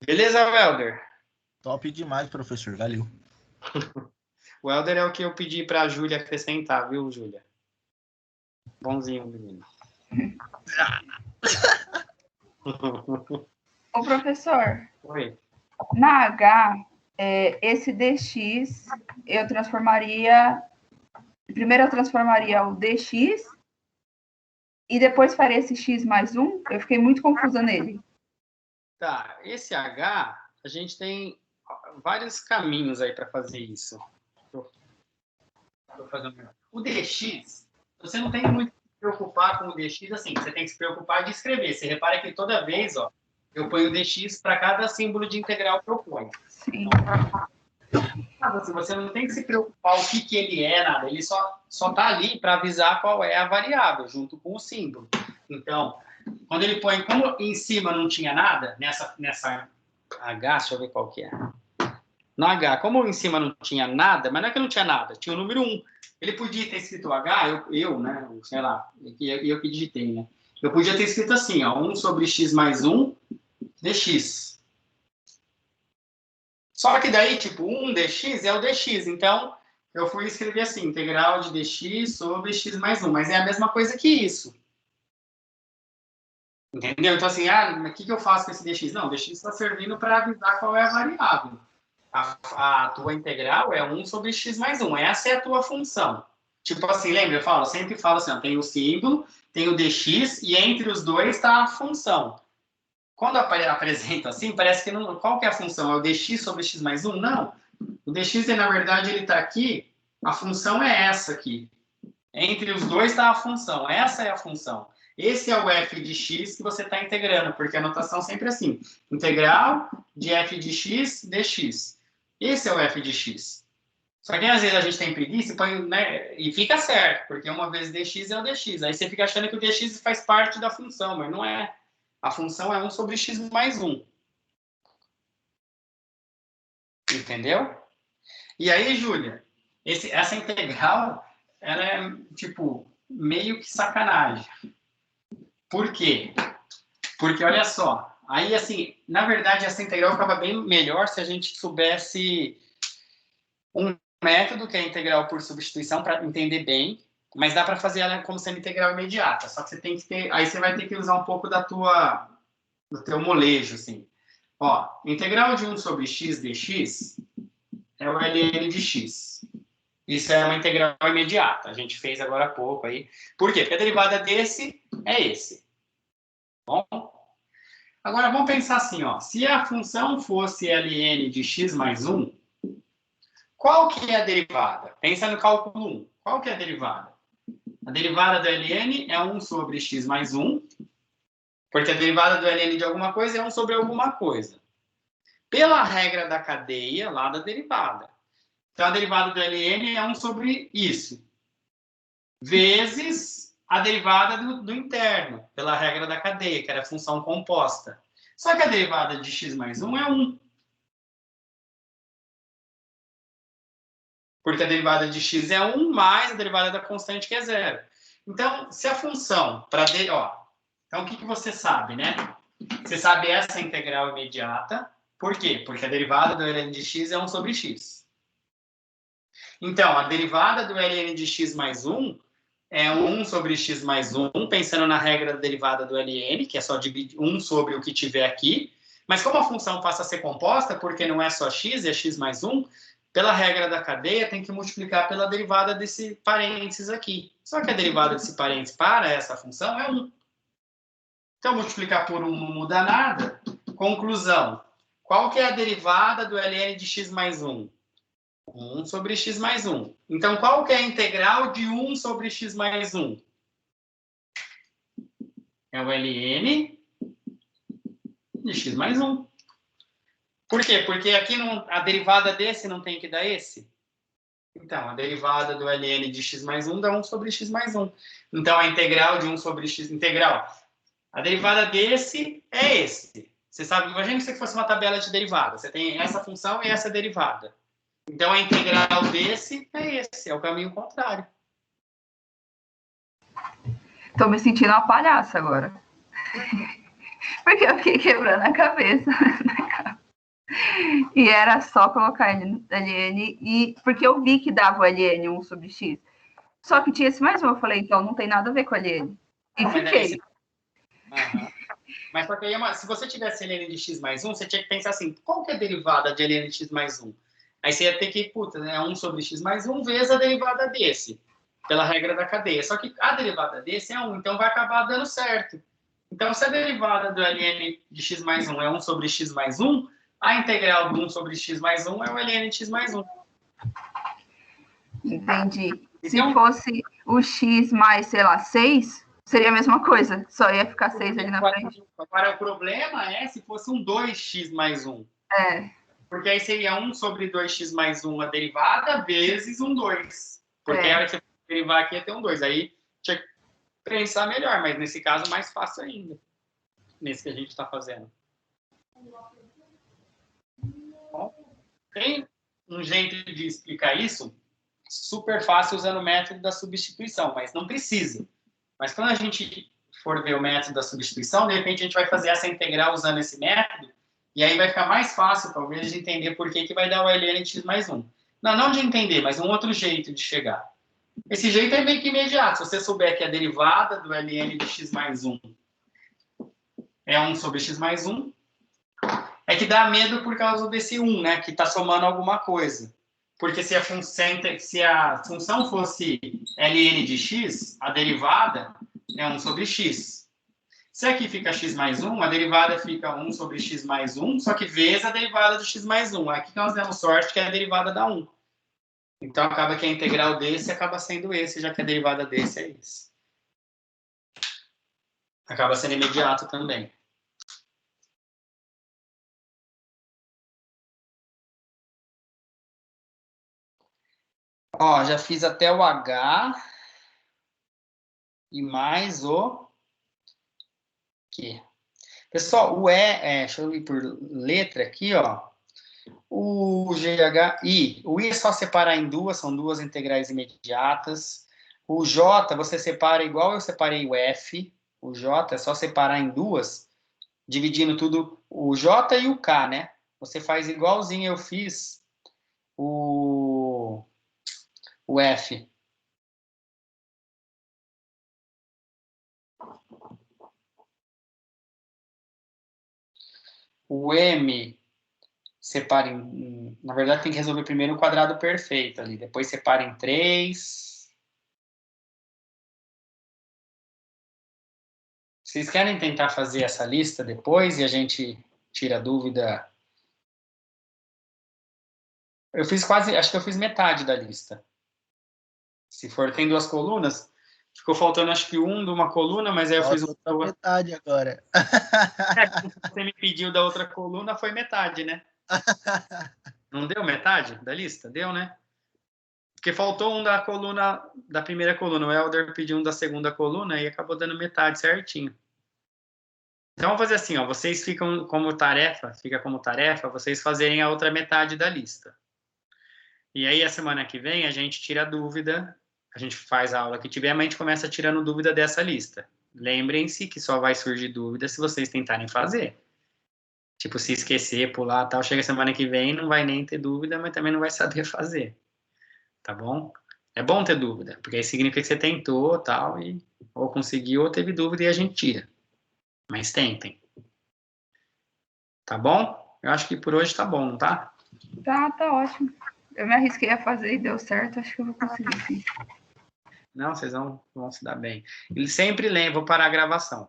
Beleza, Welder? Top demais, professor. Valeu. O Welder é o que eu pedi para a Júlia acrescentar, viu, Júlia? Bonzinho, menino. Ô, professor. Oi. Na H, esse dx, eu transformaria... Primeiro eu transformaria o dx e depois faria esse x mais 1. Eu fiquei muito confusa nele. Tá, esse H, a gente tem vários caminhos aí para fazer isso. O dx, você não tem muito que se preocupar com o dx, assim, você tem que se preocupar de escrever. Você repara que toda vez, ó, eu ponho dx para cada símbolo de integral que eu ponho. Sim. Mas assim, você não tem que se preocupar o que ele é, nada. Ele só tá ali para avisar qual é a variável, junto com o símbolo. Então, quando ele põe, como em cima não tinha nada, nessa H, deixa eu ver qual que é. No H, como em cima não tinha nada, mas não é que não tinha nada, tinha o número 1. Ele podia ter escrito H, né, sei lá, eu que digitei, né? Eu podia ter escrito assim, ó, 1 sobre x mais 1 dx. Só que daí, tipo, 1 dx é o dx, então eu fui escrever assim, integral de dx sobre x mais 1, mas é a mesma coisa que isso. Entendeu? Então, assim, o que eu faço com esse dx? Não, o dx está servindo para avisar qual é a variável. A tua integral é 1 sobre x mais 1. Essa é a tua função. Tipo assim, lembra? Eu sempre falo assim, ó, tem o símbolo, tem o dx, e entre os dois está a função. Quando apresento assim, parece que não... Qual que é a função? É o dx sobre x mais 1? Não. O dx, na verdade, ele está aqui, a função é essa aqui. Entre os dois está a função. Essa é a função. Esse é o f de x que você está integrando, porque a notação sempre é assim. Integral de f de x dx. Esse é o f de x. Só que às vezes a gente tem preguiça e põe, né, e fica certo, porque uma vez dx é o dx. Aí você fica achando que o dx faz parte da função, mas não é. A função é 1 sobre x mais 1. Entendeu? E aí, Júlia, essa integral, ela é, tipo, meio que sacanagem. Por quê? Porque, olha só, aí, assim, na verdade, essa integral ficava bem melhor se a gente soubesse um método que é a integral por substituição, para entender bem, mas dá para fazer ela como sendo integral imediata. Só que você tem que ter, aí você vai ter que usar um pouco do teu molejo, assim. Ó, integral de 1 sobre x dx é o ln de x. Isso é uma integral imediata. A gente fez agora há pouco aí. Por quê? Porque a derivada desse é esse. Bom? Agora, vamos pensar assim, ó. Se a função fosse ln de x mais 1, qual que é a derivada? Pensa no cálculo 1. Qual que é a derivada? A derivada do ln é 1 sobre x mais 1, porque a derivada do ln de alguma coisa é 1 sobre alguma coisa. Pela regra da cadeia, lá da derivada. Então, a derivada do ln é 1 sobre isso, vezes a derivada do interno, pela regra da cadeia, que era a função composta. Só que a derivada de x mais 1 é 1. Porque a derivada de x é 1 mais a derivada da constante, que é 0. Então, se a função... então, o que você sabe, né? Você sabe essa integral imediata. Por quê? Porque a derivada do ln de x é 1 sobre x. Então, a derivada do ln de x mais 1 é 1 sobre x mais 1, pensando na regra da derivada do ln, que é só dividir 1 sobre o que tiver aqui. Mas como a função passa a ser composta, porque não é só x, é x mais 1, pela regra da cadeia, tem que multiplicar pela derivada desse parênteses aqui. Só que a derivada desse parênteses para essa função é 1. Então, multiplicar por 1 não muda nada. Conclusão. Qual que é a derivada do ln de x mais 1? 1 sobre x mais 1. Então, qual que é a integral de 1 sobre x mais 1? É o ln de x mais 1. Por quê? Porque aqui a derivada desse não tem que dar esse. Então, a derivada do ln de x mais 1 dá 1 sobre x mais 1. Então, a integral de 1 sobre x... Integral. A derivada desse é esse. Você sabe, imagina que isso aqui fosse uma tabela de derivada. Você tem essa função e essa derivada. Então, a integral desse é esse. É o caminho contrário. Tô me sentindo uma palhaça agora. Porque eu fiquei quebrando a cabeça. E era só colocar ln e... Porque eu vi que dava o ln 1 sobre x. Só que tinha esse mais um. Eu falei, então não tem nada a ver com ln. E fiquei. Mas porque aí, se você tivesse ln de x mais 1, você tinha que pensar assim, qual que é a derivada de ln de x mais 1? Aí você ia ter que, 1 sobre x mais 1 vezes a derivada desse, pela regra da cadeia. Só que a derivada desse é 1, então vai acabar dando certo. Então, se a derivada do ln de x mais 1 é 1 sobre x mais 1, a integral do 1 sobre x mais 1 é o ln de x mais 1. Entendi. Se Então, fosse o x mais, sei lá, 6, seria a mesma coisa. Só ia ficar 6 ali na frente. agora, o problema é se fosse um 2x mais 1. É, Porque aí seria 1 sobre 2x mais 1 a derivada vezes um 2. Porque a hora que você derivar aqui ia ter um 2. Aí tinha que pensar melhor, mas nesse caso mais fácil ainda. Nesse que a gente está fazendo. Bom, tem um jeito de explicar isso super fácil usando o método da substituição, mas não precisa. Mas quando a gente for ver o método da substituição, de repente a gente vai fazer essa integral usando esse método, e aí vai ficar mais fácil, talvez, de entender por que vai dar o ln de x mais 1. Não de entender, mas um outro jeito de chegar. Esse jeito é meio que imediato. Se você souber que a derivada do ln de x mais 1 é 1 sobre x mais 1, é que dá medo por causa desse 1, né? Que está somando alguma coisa. Porque se a função fosse ln de x, a derivada é 1 sobre x. Se aqui fica x mais 1, a derivada fica 1 sobre x mais 1, só que vezes a derivada do x mais 1. Aqui nós demos sorte que é a derivada da 1. Então, acaba que a integral desse acaba sendo esse, já que a derivada desse é esse. Acaba sendo imediato também. Ó, já fiz até o H e mais o Q. Pessoal, o deixa eu ir por letra aqui, ó. O GHI, o I é só separar em duas, são duas integrais imediatas. O J, você separa igual eu separei o F. O J é só separar em duas, dividindo tudo, o J e o K, né? Você faz igualzinho eu fiz o F. O M separa em... Na verdade, tem que resolver primeiro o quadrado perfeito ali. Depois separa em 3. Vocês querem tentar fazer essa lista depois e a gente tira a dúvida? Eu fiz quase... Acho que eu fiz metade da lista. Se for, tem duas colunas. Ficou faltando, acho que de uma coluna, mas aí eu fiz outra metade agora. Você me pediu da outra coluna, foi metade, né? Não deu metade da lista? Deu, né? Porque faltou um da coluna, da primeira coluna. O Helder pediu um da segunda coluna e acabou dando metade certinho. Então, vamos fazer assim, ó. Vocês ficam como tarefa, vocês fazerem a outra metade da lista. E aí, a semana que vem, a gente tira a dúvida, a gente faz a aula que tiver, mas a gente começa tirando dúvida dessa lista. Lembrem-se que só vai surgir dúvida se vocês tentarem fazer. Tipo, se esquecer, pular, tal, chega semana que vem, não vai nem ter dúvida, mas também não vai saber fazer. Tá bom? É bom ter dúvida, porque aí significa que você tentou, tal, e ou conseguiu ou teve dúvida e a gente tira. Mas tentem. Tá bom? Eu acho que por hoje tá bom, não tá? Tá ótimo. Eu me arrisquei a fazer e deu certo, acho que eu vou conseguir, sim. Não, vocês vão se dar bem. E sempre lembro, vou parar a gravação.